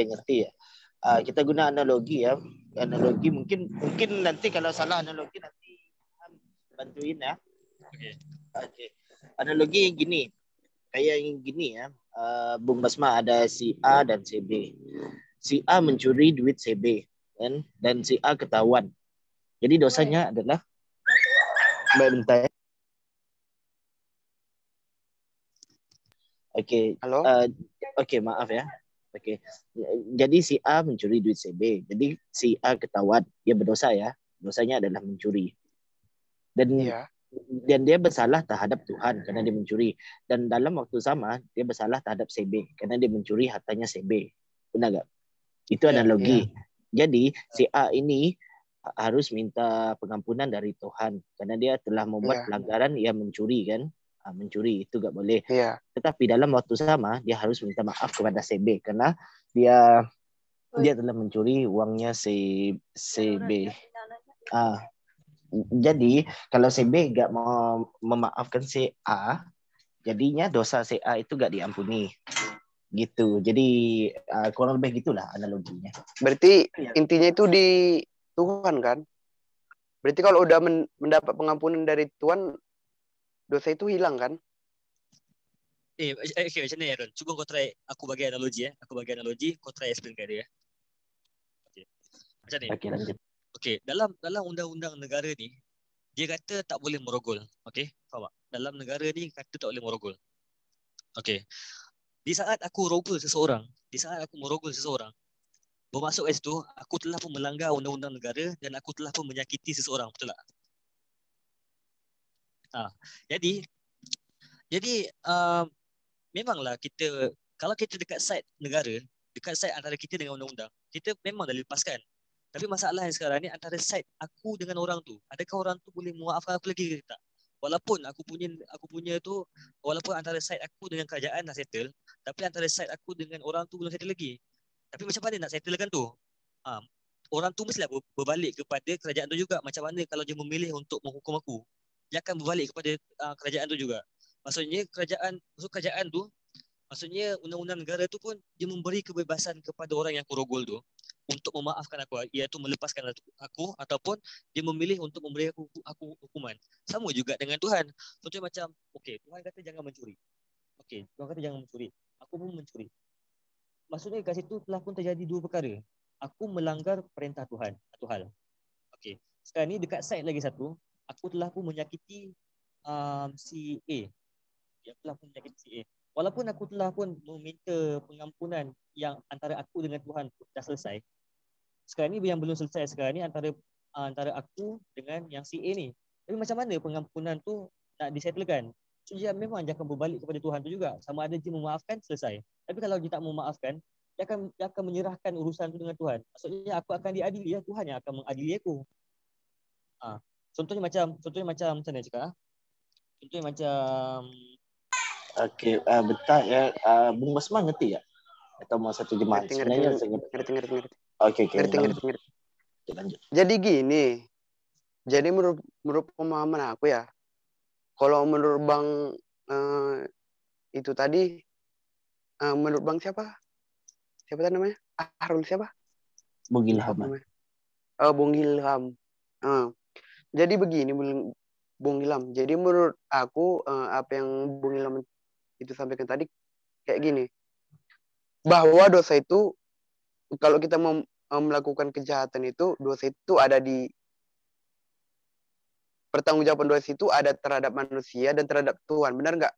ngerti ya. Kita guna analogi ya. Analogi mungkin nanti kalau salah analogi nanti bantuin ya. Okey. Okey. Analogi yang gini. Kayak yang gini ya. Bung Basma, ada si A dan si B. Si A mencuri duit si B kan, dan si A ketahuan. Jadi dosanya adalah bentar. Okey. Halo? Okey, maaf ya. Okey. Jadi si A mencuri duit si B. Jadi si A ketahuan, dia berdosa ya. Dosanya adalah mencuri. Dan Iya. dia bersalah terhadap Tuhan karena dia mencuri. Dan dalam waktu sama dia bersalah terhadap si B karena dia mencuri hartanya si B. Benar tak? Itu Ya. analogi. Jadi si A ini harus minta pengampunan dari Tuhan karena dia telah membuat Iya. pelanggaran, yang mencuri kan. Mencuri itu tak boleh. Iya. Tetapi dalam waktu sama dia harus minta maaf kepada si B karena dia telah mencuri uangnya si B. Jadi kalau si B gak mau memaafkan si A, jadinya dosa si A itu gak diampuni. Gitu. Jadi kurang lebih gitulah analoginya. Berarti intinya itu di Tuhan kan? Berarti kalau udah mendapat pengampunan dari Tuhan, dosa itu hilang kan? Okay, macam ni Aaron. Cuba kau try aku bagi analogi Aku bagi analogi, kau try explain kat dia. Okay. Macam ni. Okey, lanjut. Okay, dalam undang-undang negara ni, dia kata tak boleh merogol. Okay, faham tak? Dalam negara ni kata tak boleh merogol. Okay. Di saat aku merogol seseorang, bermaksud kat situ, aku telah pun melanggar undang-undang negara dan aku telah pun menyakiti seseorang, betul tak? Jadi memanglah kita, kalau kita dekat side negara, dekat side antara kita dengan undang-undang, kita memang dah lepaskan. Tapi masalah yang sekarang ni antara side aku dengan orang tu, adakah orang tu boleh memaafkan aku lagi ke tak? Walaupun aku punya tu, walaupun antara side aku dengan kerajaan dah settle, tapi antara side aku dengan orang tu belum settle lagi. Tapi macam mana nak settlekan tu? Orang tu mestilah berbalik kepada kerajaan tu juga. Macam mana kalau dia memilih untuk menghukum aku, dia akan berbalik kepada kerajaan tu juga. Maksudnya kerajaan tu, maksudnya undang-undang negara tu pun dia memberi kebebasan kepada orang yang kurogol tu untuk memaafkan aku, iaitu melepaskan aku, ataupun dia memilih untuk memberi aku hukuman. Sama juga dengan Tuhan. Contohnya macam, okey, Tuhan kata jangan mencuri. Okey, Tuhan kata jangan mencuri. Aku pun mencuri. Maksudnya kat situ telah pun terjadi dua perkara. Aku melanggar perintah Tuhan, satu hal. Okey. Sekarang ni dekat side lagi satu, aku telah pun menyakiti si A. Dia telah pun menyakiti si A. Walaupun aku telah pun meminta pengampunan yang antara aku dengan Tuhan dah selesai. Sekarang ni yang belum selesai sekarang ni antara aku dengan yang si A ni. Tapi macam mana pengampunan tu nak disettlekan? So dia memang dia akan berbalik kepada Tuhan tu juga. Sama ada dia memaafkan, selesai. Tapi kalau dia tak memaafkan, dia akan menyerahkan urusan tu dengan Tuhan. Maksudnya aku akan diadili, Tuhan yang akan mengadili aku. Contohnya macam macam mana cakap? Contohnya macam Okey, bentar ya. Bung Basma ngerti tak? Atau mau satu jemaat? Sebenarnya saya Ngerti. Okey, Ngerti. Lanjut. Jadi gini. Jadi menurut pemahaman aku ya, kalau menurut Bang itu tadi, menurut Bang siapa? Siapa tadi namanya? Ahrul siapa? Bung Ilham. Bung Ilham. Jadi begini, Bung Ilham. Jadi menurut aku apa yang Bung Ilham itu sampaikan tadi kayak gini, bahwa dosa itu, kalau kita mau melakukan kejahatan itu, dosa itu ada di pertanggungjawaban dosa itu ada terhadap manusia dan terhadap Tuhan, benar nggak?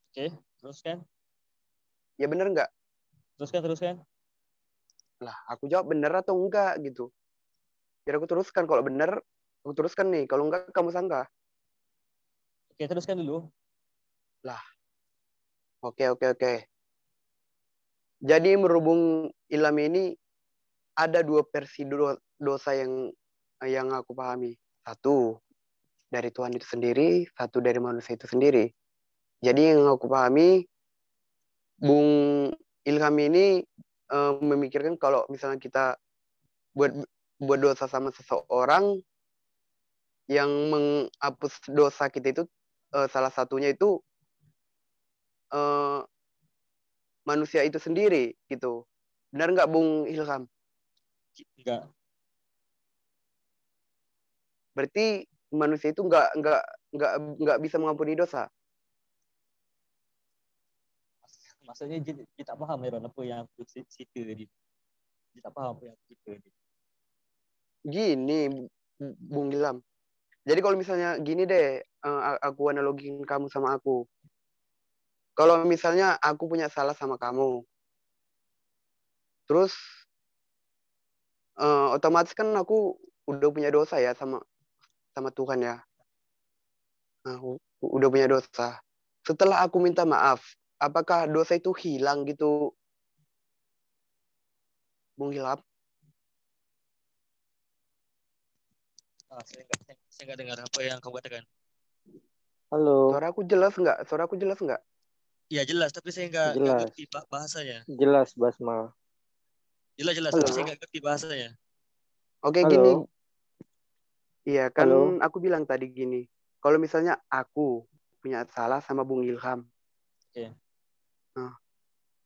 Oke, teruskan. Ya benar nggak? Teruskan. Lah, aku jawab benar atau enggak gitu. Biar aku teruskan. Kalau benar, aku teruskan nih. Kalau enggak, kamu sangka. Oke, teruskan dulu. Lah. Oke. Jadi merhubung Ilham ini ada dua versi dosa yang aku pahami. Satu dari Tuhan itu sendiri, satu dari manusia itu sendiri. Jadi yang aku pahami, Bung Ilham ini memikirkan kalau misalnya kita buat dosa sama seseorang, yang menghapus dosa kita itu salah satunya itu manusia itu sendiri gitu. Benar nggak Bung Ilham? Enggak. Berarti manusia itu nggak bisa mengampuni dosa. Maksudnya kita paham ya apa yang aku situ tadi. Kita paham apa yang aku situ tadi. Gini Bung Ilham. Jadi kalau misalnya gini deh, aku analogin kamu sama aku. Kalau misalnya aku punya salah sama kamu, terus otomatis kan aku udah punya dosa ya sama Tuhan ya. Nah, udah punya dosa. Setelah aku minta maaf, apakah dosa itu hilang gitu, Bung Ilham? Saya nggak dengar apa yang kamu katakan. Halo. Suara aku jelas nggak? Suara aku jelas nggak? Iya jelas, tapi saya nggak Jelas. ngerti bahasanya. Jelas, Basma. Jelas, Halo. tapi saya nggak ngerti bahasanya. Oke, Halo. gini. Iya, kan Halo. aku bilang tadi gini. Kalau misalnya aku punya salah sama Bung Ilham, Oke. nah,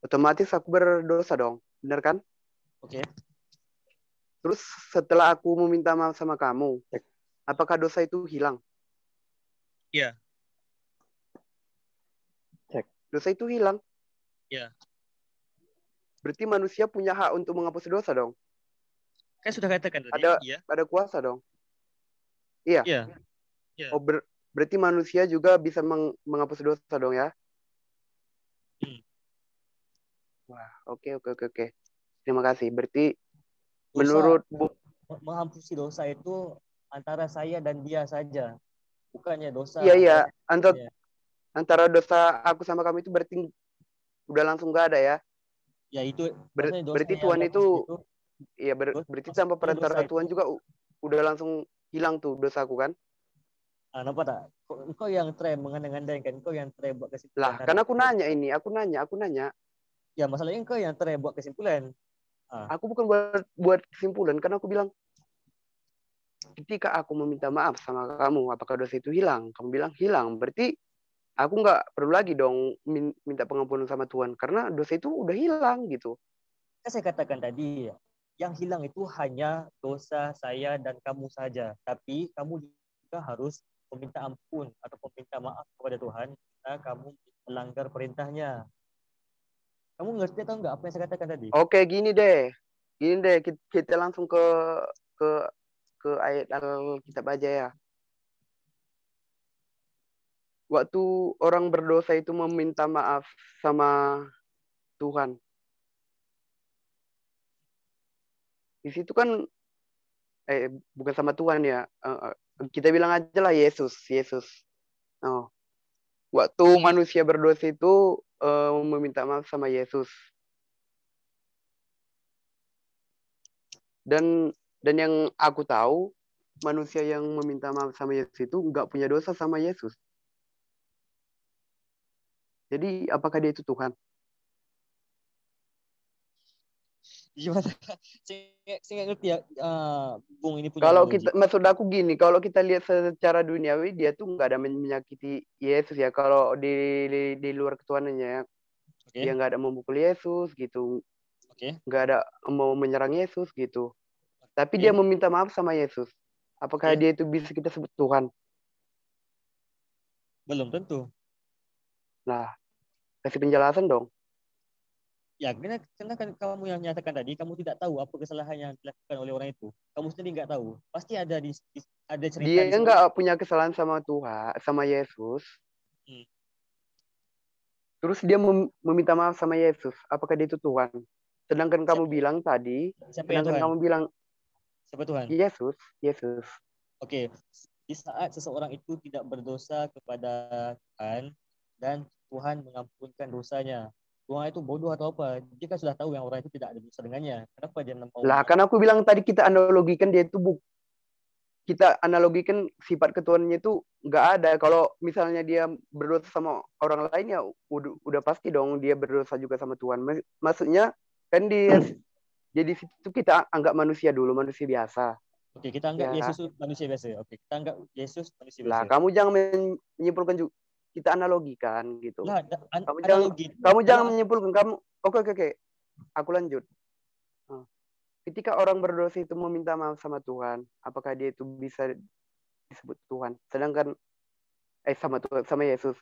otomatis aku berdosa dong, benar kan? Oke. Terus setelah aku meminta maaf sama kamu, apakah dosa itu hilang? Iya. Cek. Dosa itu hilang. Iya. Berarti manusia punya hak untuk menghapus dosa dong. Kan sudah katakan tadi. Ada kuasa dong. Iya. Iya. Iya. Oh, berarti manusia juga bisa menghapus dosa dong ya? Wah, oke. Terima kasih. Berarti menurut menghampusi dosa itu antara saya dan dia saja, bukannya dosa. Iya. Antara dosa aku sama kamu itu berarti udah langsung gak ada ya? Ya itu. Berarti Tuhan itu, iya berarti tanpa perantara Tuhan juga udah langsung hilang tuh dosaku kan? Nampak tak? Engkau yang try mengandang-andangkan, engkau yang try buat kesimpulan. Lah, kan aku nanya ini, aku nanya. Ya masalahnya engkau yang try buat kesimpulan. Aku bukan buat kesimpulan, kan aku bilang ketika aku meminta maaf sama kamu, apakah dosa itu hilang? Kamu bilang hilang, berarti aku nggak perlu lagi dong minta pengampunan sama Tuhan karena dosa itu udah hilang gitu. Kan saya katakan tadi, yang hilang itu hanya dosa saya dan kamu saja. Tapi kamu juga harus meminta ampun atau meminta maaf kepada Tuhan jika kamu melanggar perintahnya. Kamu ngerti atau enggak apa yang saya katakan tadi? Oke, gini deh, kita langsung ke ayat Alkitab aja ya. Waktu orang berdosa itu meminta maaf sama Tuhan, di situ kan bukan sama Tuhan ya, kita bilang aja lah Yesus. Oh. Waktu manusia berdosa itu meminta maaf sama Yesus. Dan yang aku tahu, manusia yang meminta maaf sama Yesus itu nggak punya dosa sama Yesus. Jadi apakah dia itu Tuhan? Gimana? Saya nggak ngerti ya, Bung ini punya Kalau analogi. maksud aku gini, kalau kita lihat secara duniawi, dia tuh nggak ada menyakiti Yesus ya. Kalau di luar ketuhanannya ya, dia nggak ada memukul Yesus gitu, nggak ada mau menyerang Yesus gitu. Tapi dia meminta maaf sama Yesus. Apakah dia itu bisa kita sebut Tuhan? Belum tentu. Nah, kasih penjelasan dong. Ya, karena kan kamu yang nyatakan tadi, kamu tidak tahu apa kesalahan yang dilakukan oleh orang itu. Kamu sendiri nggak tahu. Pasti ada cerita. Dia nggak punya kesalahan sama Tuhan, sama Yesus. Terus dia meminta maaf sama Yesus. Apakah dia itu Tuhan? Sedangkan kamu bilang tadi, siapa yang bilang siapa Tuhan? Yesus. Oke. Di saat seseorang itu tidak berdosa kepada Tuhan dan Tuhan mengampunkan dosanya, Tuhan itu bodoh atau apa? Dia kan sudah tahu yang orang itu tidak ada dosa dengannya. Kenapa dia mau? Lah, kan aku bilang tadi kita analogikan dia itu kita analogikan sifat ketuhanannya itu nggak ada. Kalau misalnya dia berdosa sama orang lain ya udah pasti dong dia berdosa juga sama Tuhan. Maksudnya kan dia jadi situ kita anggap manusia dulu, manusia biasa. Oke, kita anggap Ya. Yesus manusia biasa. Oke, kita anggap Yesus manusia Lah, biasa. kamu jangan menyimpulkan juga. Kita analogikan gitu. Lah, Kamu jangan menyimpulkan. Oke. Aku lanjut. Ketika orang berdosa itu meminta maaf sama Tuhan, apakah dia itu bisa disebut Tuhan? Sedangkan sama Yesus.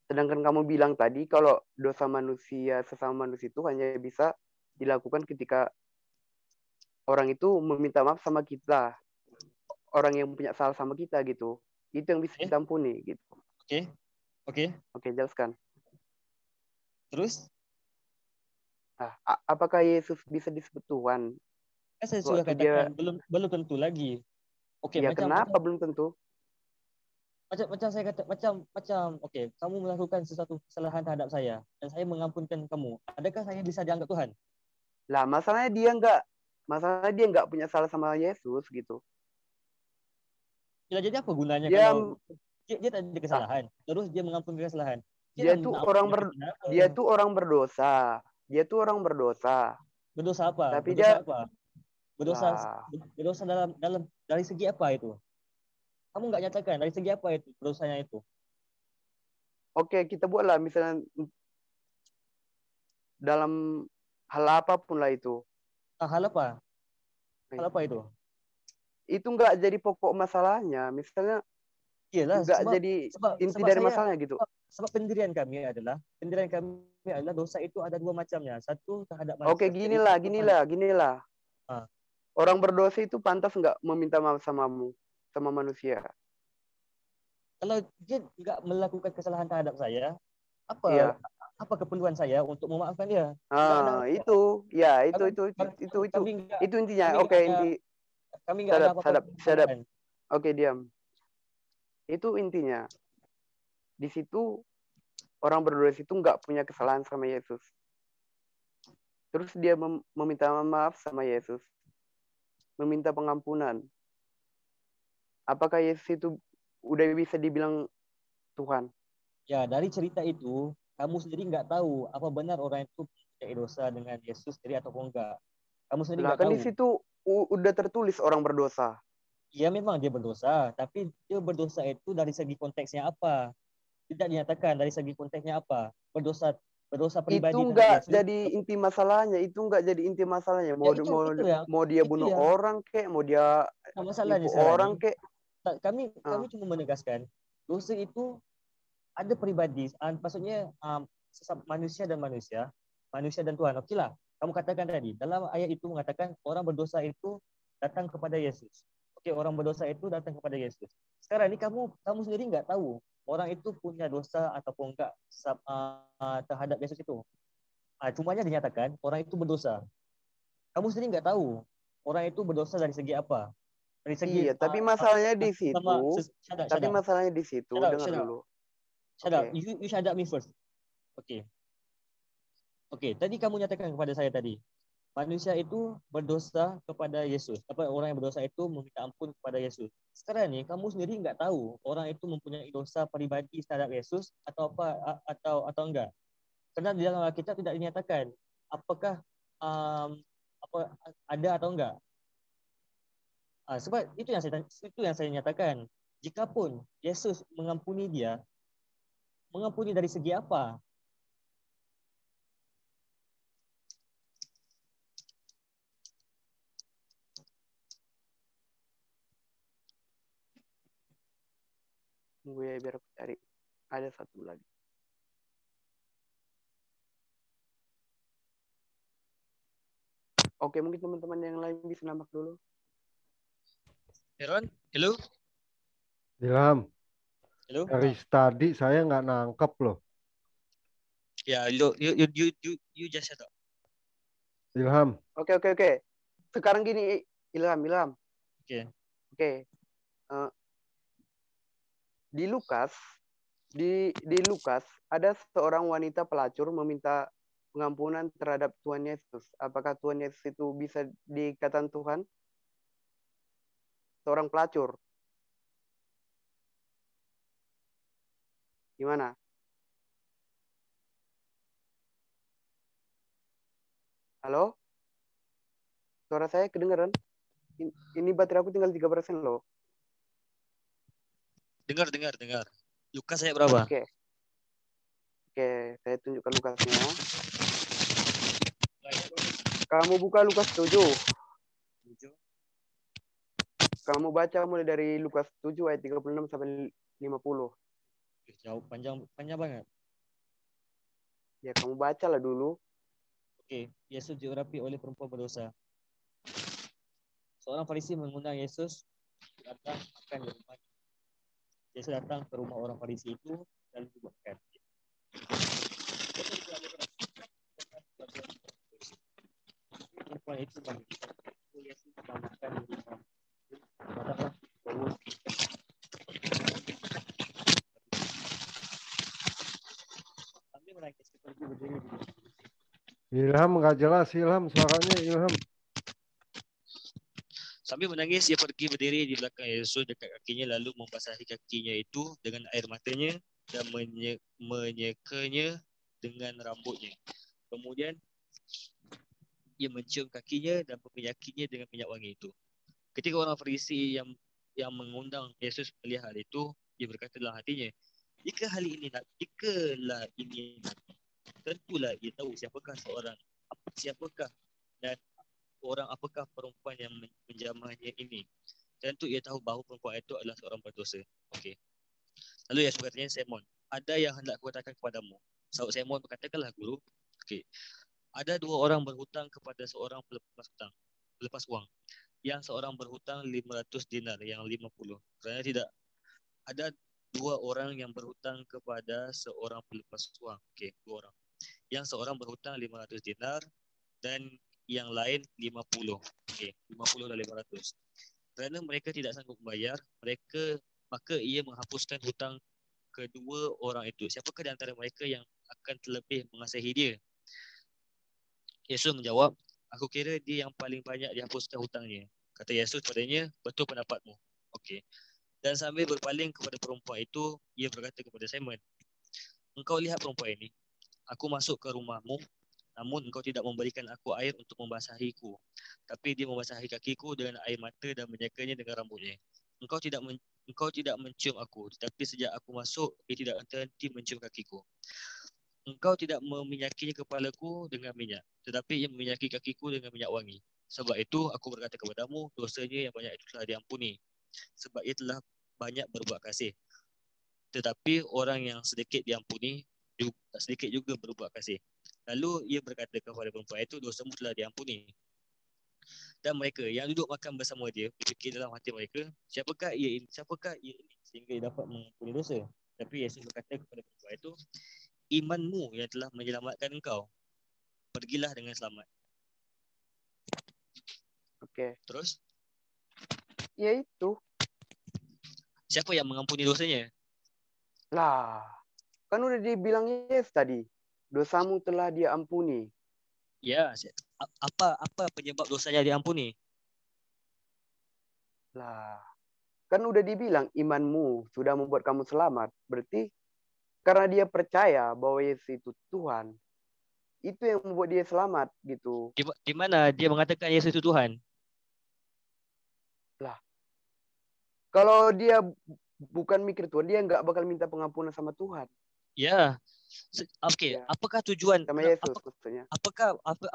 Sedangkan kamu bilang tadi kalau dosa manusia sesama manusia itu hanya bisa dilakukan ketika orang itu meminta maaf sama kita, orang yang punya salah sama kita gitu. Itu yang bisa kita ampuni gitu. Oke. Jelaskan. Terus? Nah, apakah Yesus bisa disebut Tuhan? Saya sudah katakan belum tentu lagi. Oke, ya, kenapa belum tentu? Macam saya kata oke, kamu melakukan sesuatu kesalahan terhadap saya dan saya mengampunkan kamu. Adakah saya bisa dianggap Tuhan? Lah, masalahnya dia nggak punya salah sama Yesus gitu. Ya, jadi apa gunanya kalau dia tak ada kesalahan, terus dia mengampunkan kesalahan? Dia tuh orang berdosa. Berdosa apa? Tapi Berdosa dalam dari segi apa itu? Kamu nggak nyatakan dari segi apa itu dosanya itu? Oke, kita buatlah misalnya dalam hal apapun lah itu. Hal apa? Hal apa itu? Itu nggak jadi pokok masalahnya. Misalnya nggak jadi inti dari masalahnya gitu. Sebab pendirian kami adalah dosa itu ada dua macamnya. Satu terhadap manusia. Oke, ginilah. Orang berdosa itu pantas nggak meminta maaf sama manusia? Kalau dia nggak melakukan kesalahan terhadap saya, apa keperluan saya untuk memaafkan dia? Itu intinya. Oke, kami nggak ada apa-apa. Sadap. Oke, diam. Itu intinya. Di situ orang berdosa itu nggak punya kesalahan sama Yesus. Terus dia meminta maaf sama Yesus, meminta pengampunan. Apakah Yesus itu udah bisa dibilang Tuhan? Ya, dari cerita itu kamu sendiri nggak tahu apa benar orang itu punya dosa dengan Yesus sendiri atau enggak. Kamu sendiri nggak tahu. Di situ udah tertulis orang berdosa. Iya, memang dia berdosa, tapi dia berdosa itu dari segi konteksnya apa? Tidak dinyatakan dari segi konteksnya apa. Berdosa pribadi. Itu nggak jadi inti masalahnya. Mau dia bunuh orang kek, mau dia nipu orang kek. Kami cuma menegaskan dosa itu ada pribadi. Maksudnya manusia dan Tuhan. Oke lah. Kamu katakan tadi dalam ayat itu mengatakan orang berdosa itu datang kepada Yesus. Oke, orang berdosa itu datang kepada Yesus. Sekarang ini kamu sendiri nggak tahu orang itu punya dosa ataupun enggak terhadap Yesus itu. Cumanya dinyatakan orang itu berdosa. Kamu sendiri nggak tahu orang itu berdosa dari segi apa. Dari segi, tapi masalahnya di situ. Masalahnya di situ. Dengar dulu. Shut up. You shut up me first. Oke. Tadi kamu nyatakan kepada saya tadi. Manusia itu berdosa kepada Yesus. Orang yang berdosa itu meminta ampun kepada Yesus. Sekarang nih, kamu sendiri nggak tahu orang itu mempunyai dosa pribadi terhadap Yesus atau apa atau enggak. Karena di dalam Alkitab tidak dinyatakan apakah ada atau enggak. Sebab itu yang saya nyatakan. Jikapun Yesus mengampuni dia, mengampuni dari segi apa? Tunggu ya, biar aku cari. Ada satu lagi. Oke, mungkin teman-teman yang lain bisa nambah dulu. Heron, hello. Ilham. Halo. Dari tadi saya nggak nangkep loh. Ya, you just shut up. Ilham. Oke. Sekarang gini, Ilham. Oke. Di Lukas ada seorang wanita pelacur meminta pengampunan terhadap Tuhan Yesus. Apakah Tuhan Yesus itu bisa dikatakan Tuhan? Seorang pelacur. Gimana? Halo? Suara saya kedengaran? Ini baterai aku tinggal 3% loh. Dengar. Lukas ayat berapa? Oke. Oke, saya tunjukkan Lukasnya. Kamu buka Lukas 7. Kamu baca mulai dari Lukas 7 ayat 36 sampai 50. Jauh, panjang banget. Ya, kamu bacalah dulu. Oke, Yesus diurapi oleh perempuan berdosa. Seorang Farisi mengundang Yesus datang makan di rumahnya. Yesus datang ke rumah orang Farisi itu dan makan. Perempuan itu Yesus makan di rumah. Sambil menangis seperti berdiri. Ilham nggak jelas, Ilham suaranya Ilham. Sambil menangis, ia pergi berdiri di belakang Yesus dekat kakinya lalu membasahi kakinya itu dengan air matanya dan menyekanya dengan rambutnya. Kemudian ia mencium kakinya dan meminyakinya dengan minyak wangi itu. Ketika orang Farisi yang mengundang Yesus melihat hal itu, ia berkata dalam hatinya, jikalah ini tentulah ia tahu siapakah dan orang apakah perempuan yang menjamahnya ini. Tentu ia tahu bahawa perempuan itu adalah seorang berdosa. Okey. Lalu Yesus berkata, Simon, ada yang hendak kukatakan kepadamu. Saud Simon berkatakanlah guru. Okey. Ada 2 orang berhutang kepada seorang pelepas wang. Yang seorang berhutang 500 dinar, yang 50. Kerana tidak ada 2 orang yang berhutang kepada seorang pelepas wang. Okey, 2 orang. Yang seorang berhutang 500 dinar dan yang lain 50. Okey, 50 dan 500. Kerana mereka tidak sanggup membayar, maka ia menghapuskan hutang kedua orang itu. Siapakah di antara mereka yang akan terlebih mengasihi dia? Yesus menjawab, aku kira dia yang paling banyak dihapuskan hutangnya. Kata Yesus padanya, betul pendapatmu. Okey. Dan sambil berpaling kepada perempuan itu, ia berkata kepada Simon, engkau lihat perempuan ini. Aku masuk ke rumahmu, namun engkau tidak memberikan aku air untuk membasahiku. Tapi dia membasahi kakiku dengan air mata dan menyekanya dengan rambutnya. Engkau tidak mencium aku, tetapi sejak aku masuk, dia tidak henti mencium kakiku. Engkau tidak meminyakinya kepalaku dengan minyak, tetapi ia meminyaki kakiku dengan minyak wangi. Sebab itu aku berkata kepadamu, dosanya yang banyak itu telah diampuni, sebab ia telah banyak berbuat kasih. Tetapi orang yang sedikit diampuni, sedikit juga berbuat kasih. Lalu ia berkata kepada perempuan itu, dosamu telah diampuni. Dan mereka yang duduk makan bersama dia berfikir dalam hati mereka, siapakah ia ini sehingga ia dapat mengampuni dosa. Tapi Yesus berkata kepada perempuan itu, imanmu yang telah menyelamatkan engkau, pergilah dengan selamat. Oke. Terus? Ya itu. Siapa yang mengampuni dosanya? Lah, kan udah dibilang Yesus tadi, dosamu telah dia ampuni. Ya, apa penyebab dosanya diampuni? Lah, kan udah dibilang imanmu sudah membuat kamu selamat. Berarti karena dia percaya bahwa Yesus itu Tuhan, itu yang membuat dia selamat gitu. Di mana dia mengatakan Yesus itu Tuhan? Lah, kalau dia bukan mikir Tuhan, dia nggak bakal minta pengampunan sama Tuhan. Ya. Okey, Ya. Apakah tujuan Sama Yesus maksudnya?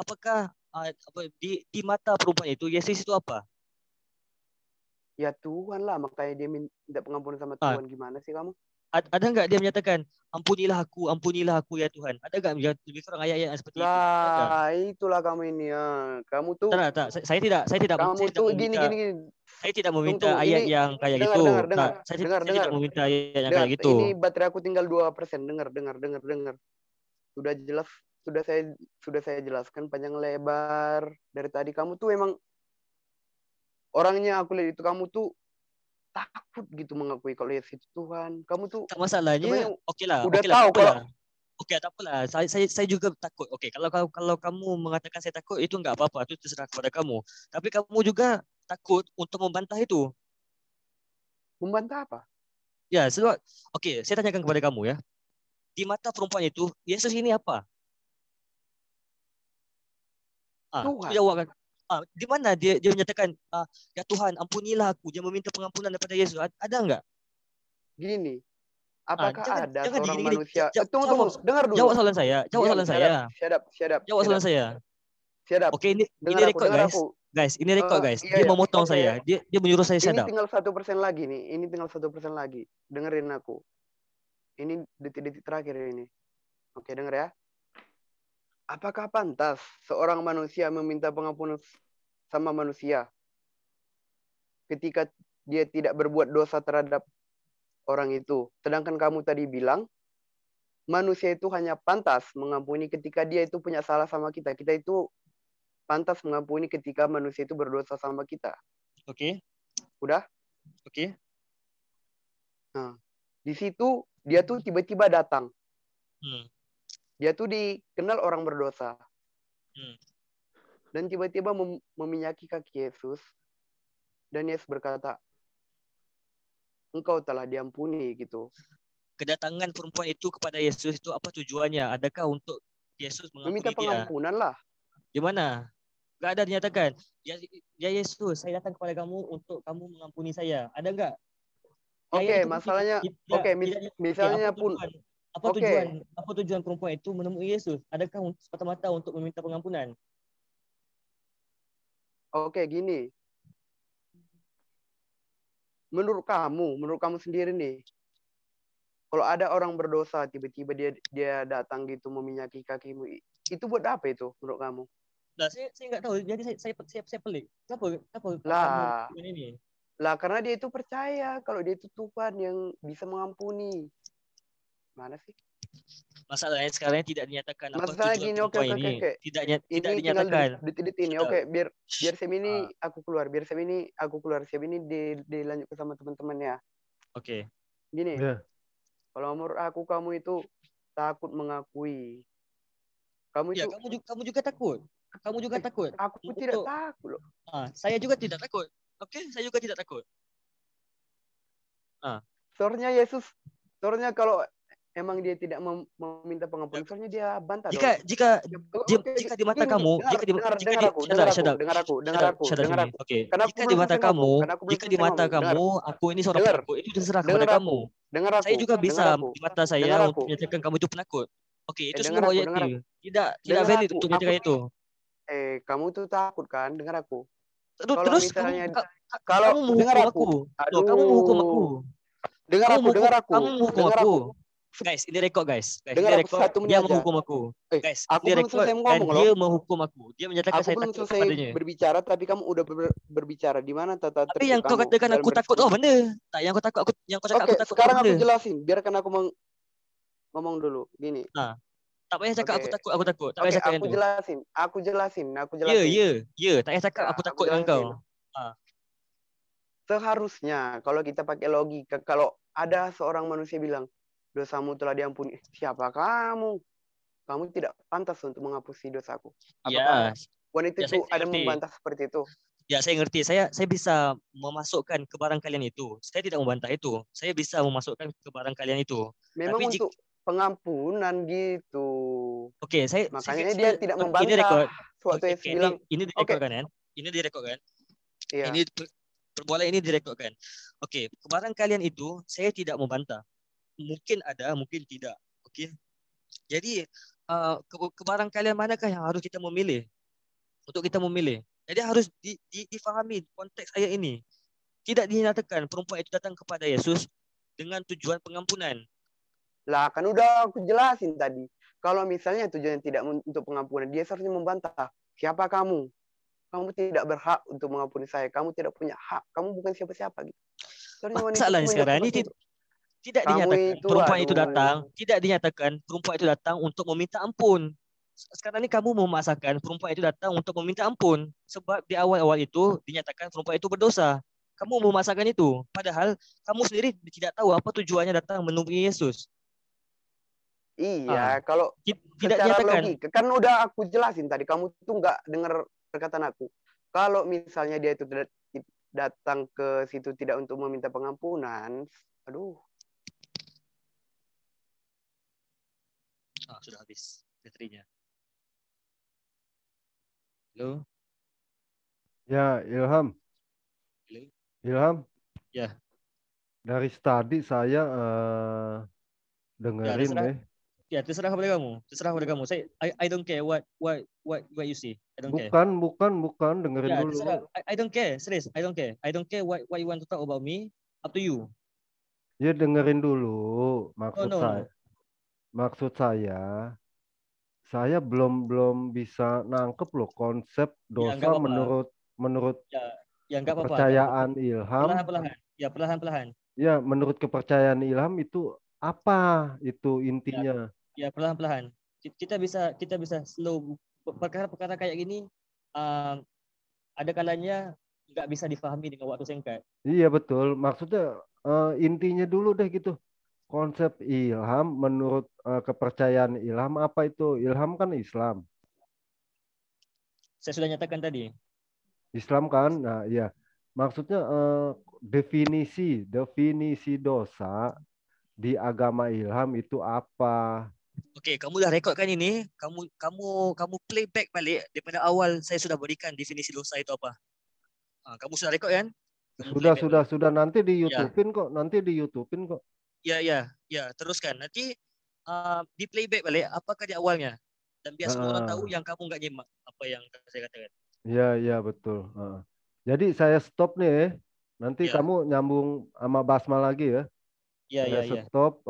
Apakah di mata perempuan itu Yesus itu apa? Ya Tuhan lah, makanya dia minta pengampunan sama Tuhan. Gimana sih kamu? Ada enggak dia menyatakan ampunilah aku ya Tuhan? Ada enggak lebih kurang ayat-ayat seperti itu? Lah, itulah kamu ini ya. Kamu tuh Tak. Saya tidak kamu tuh meminta. gini. Saya tidak meminta Tunggu, ayat ini yang kayak dengar, gitu. dengar. Saya tidak meminta ayat yang kayak gitu. Ini baterai aku tinggal 2%. Dengar. Sudah saya jelaskan panjang lebar dari tadi. Kamu tuh emang orangnya aku lihat itu kamu tuh takut gitu mengakui kalau Yesus itu Tuhan. Kamu tuh Tak masalahnya. Okeylah. Udah tahu kalau Okey, tak apalah. Saya juga takut. Okey, kalau kamu mengatakan saya takut itu enggak apa-apa, itu terserah kepada kamu. Tapi kamu juga takut untuk membantah itu. Membantah apa? Ya, sebab okey, saya tanyakan kepada kamu ya. Di mata perempuan itu, Yesus ini apa? Tuhan. Jawabkan. Di mana dia menyatakan ya Tuhan ampunilah aku, dia meminta pengampunan daripada Yesus. Ada enggak? Gini, apakah Jangan ada jangan seorang gini. manusia? Jawab Tunggu, dengar dulu. jawab soalan saya. Jawab Diam, soalan shut up, saya. shut up, shut up, Jawab shut up, soalan saya. shut up. Oke, ini Dengar aku, record dengar guys. aku. Guys, ini record guys. Iya, Dia iya, memotong oke. saya. Dia menyuruh saya shut Ini up. tinggal 1% lagi nih. Ini tinggal 1% lagi. Dengerin aku. Ini detik-detik terakhir ini. Oke, denger ya. Apakah pantas seorang manusia meminta pengampunan sama manusia ketika dia tidak berbuat dosa terhadap orang itu? Sedangkan kamu tadi bilang manusia itu hanya pantas mengampuni ketika dia itu punya salah sama kita. Kita itu pantas mengampuni ketika manusia itu berdosa sama kita. Oke. Udah? Oke. Nah, di situ dia tuh tiba-tiba datang. Dia tuh dikenal orang berdosa. Dan tiba-tiba meminyaki kaki Yesus. Dan Yesus berkata, engkau telah diampuni gitu. Kedatangan perempuan itu kepada Yesus itu apa tujuannya? Adakah untuk Yesus Meminta mengampuni dia? pengampunan lah. Gimana? Gak ada dinyatakan. Ya Yesus, saya datang kepada kamu untuk kamu mengampuni saya. Ada enggak? Oke, masalahnya, oke, misalnya pun, apa tujuan perempuan itu menemui Yesus? Adakah semata-mata untuk meminta pengampunan? Oke, gini. Menurut kamu sendiri nih, kalau ada orang berdosa tiba-tiba dia datang gitu meminyaki kakimu, itu buat apa itu menurut kamu? Nah, saya nggak tahu. Jadi saya pelik. Kenapa kamu Lah, ini? Lah karena dia itu percaya kalau dia itu Tuhan yang bisa mengampuni. Mana sih? Masalahnya sekarang tidak dinyatakan apa Masalah tujuan gini, perempuan ini. Tidak dinyatakan. Detik-detik ini. Oke, biar Sam ini aku keluar. Sam ini dilanjutkan sama teman-temannya. Oke. Gini. Kalau menurut aku kamu itu takut mengakui. Kamu itu kamu juga takut. Kamu juga takut. Aku tidak takut loh. Saya juga tidak takut. Oke, saya juga tidak takut. Soalnya kalau emang dia tidak meminta pengampunan, soalnya dia bantah dong. Jika di mata kamu, dengar aku. Jika di mata kamu, aku ini seorang penakut, itu terserah kepada kamu. Saya juga bisa di mata saya untuk menyatakan kamu itu penakut. Oke, itu semua objektif. Tidak valid untuk menyatakan itu. Kamu tuh takut kan? Dengar aku. Terus kamu menghukum aku. Kamu menghukum aku. Dengar aku. Kamu menghukum aku. Guys, ini rekod guys. Dengar aku 1 menit dia aja. menghukum aku. Guys, aku belum selesai ngomong loh. Dia menghukum aku. Dia menyatakan saya takut selesai berbicara, tapi kamu udah berbicara. Di mana tata tertib kamu? Tapi yang kau katakan aku takut, benar. Tak, yang kau takut aku takut. Sekarang aku jelasin. Biarkan aku ngomong dulu. Gini. Tak payah cakap aku takut. Tak payah cakap aku jelasin. Ya. Tak payah cakap aku takut dengan kau. Seharusnya kalau kita pakai logika, kalau ada seorang manusia bilang dosamu telah diampuni, siapa kamu? Kamu tidak pantas untuk menghapusi dosaku. Apakah wanita itu ada membantah seperti itu? Ya, saya ngerti. Saya bisa memasukkan ke barang kalian itu. Saya tidak membantah itu. Saya bisa memasukkan ke barang kalian itu. Memang tapi untuk pengampunan gitu. Oke, makanya dia tidak membantah. Ini direkodkan kan? Ini direkodkan. Iya. Ini perbualan ini direkodkan. Oke, ke barang kalian itu saya tidak membantah. Mungkin ada, mungkin tidak. Oke. Jadi ke barang kalian manakah yang harus kita memilih? Untuk kita memilih. Jadi harus difahami konteks ayat ini. Tidak dinyatakan perempuan itu datang kepada Yesus dengan tujuan pengampunan. Lah kan udah aku jelasin tadi. Kalau misalnya tujuan tidak untuk pengampunan, dia seharusnya membantah. Siapa kamu? Kamu tidak berhak untuk mengampuni saya. Kamu tidak punya hak. Kamu bukan siapa-siapa gitu. Masalahnya sekarang ini tidak dinyatakan perempuan itu datang. Tidak dinyatakan perempuan itu datang untuk meminta ampun. Sekarang ini kamu memaksakan perempuan itu datang untuk meminta ampun. Sebab di awal-awal itu dinyatakan perempuan itu berdosa. Kamu memaksakan itu. Padahal kamu sendiri tidak tahu apa tujuannya datang menemui Yesus. Iya, kalau tidak secara dinyatakan. Logika, kan udah aku jelasin tadi. Kamu tuh nggak dengar perkataan aku. Kalau misalnya dia itu datang ke situ tidak untuk meminta pengampunan, aduh. Sudah habis baterinya. Halo? Ya, Ilham. Halo? Ilham, Ya, dari tadi saya ya dengerin terserah. nih. Ya terserah kepada kamu. Terserah kepada kamu. I don't care what you say. I don't care. Bukan, dengerin Ya terserah. dulu. I don't care. Serius, I don't care. I don't care what you want to talk about me. Up to you. Ya dengerin dulu. No no no. Maksud saya belum bisa nangkep loh konsep Ya nggak dosa apa-apa. menurut Ya ya nggak apa-apa. Nggak apa-apa. kepercayaan Ilham. Perlahan-perlahan. Ya perlahan-perlahan. Ya, menurut kepercayaan Ilham itu apa itu Ya intinya? ya perlahan-perlahan. Kita bisa slow perkara-perkara kayak gini. um, ada kalanya nggak bisa difahami dengan waktu singkat. Iya betul. Maksudnya intinya dulu deh gitu. Konsep ilham menurut kepercayaan ilham apa itu? Ilham kan Islam. Saya sudah nyatakan tadi. Islam kan? Nah, iya. Maksudnya definisi dosa di agama ilham itu apa? Oke, kamu dah rekod kan ini? Kamu playback balik daripada awal saya sudah berikan definisi dosa itu apa. Kamu sudah rekod kan? Kamu playback balik. Sudah nanti di Ya, YouTube-in kok. Nanti di YouTube-in kok. ya. Teruskan. Nanti di playback balik apakah di awalnya dan biar semua orang tahu Heeh. yang kamu nggak nyimak apa yang saya katakan. Iya, iya betul. Heeh. Jadi saya stop nih. Nanti Ya, kamu nyambung sama Basma lagi ya. ya, Saya ya, ya. stop.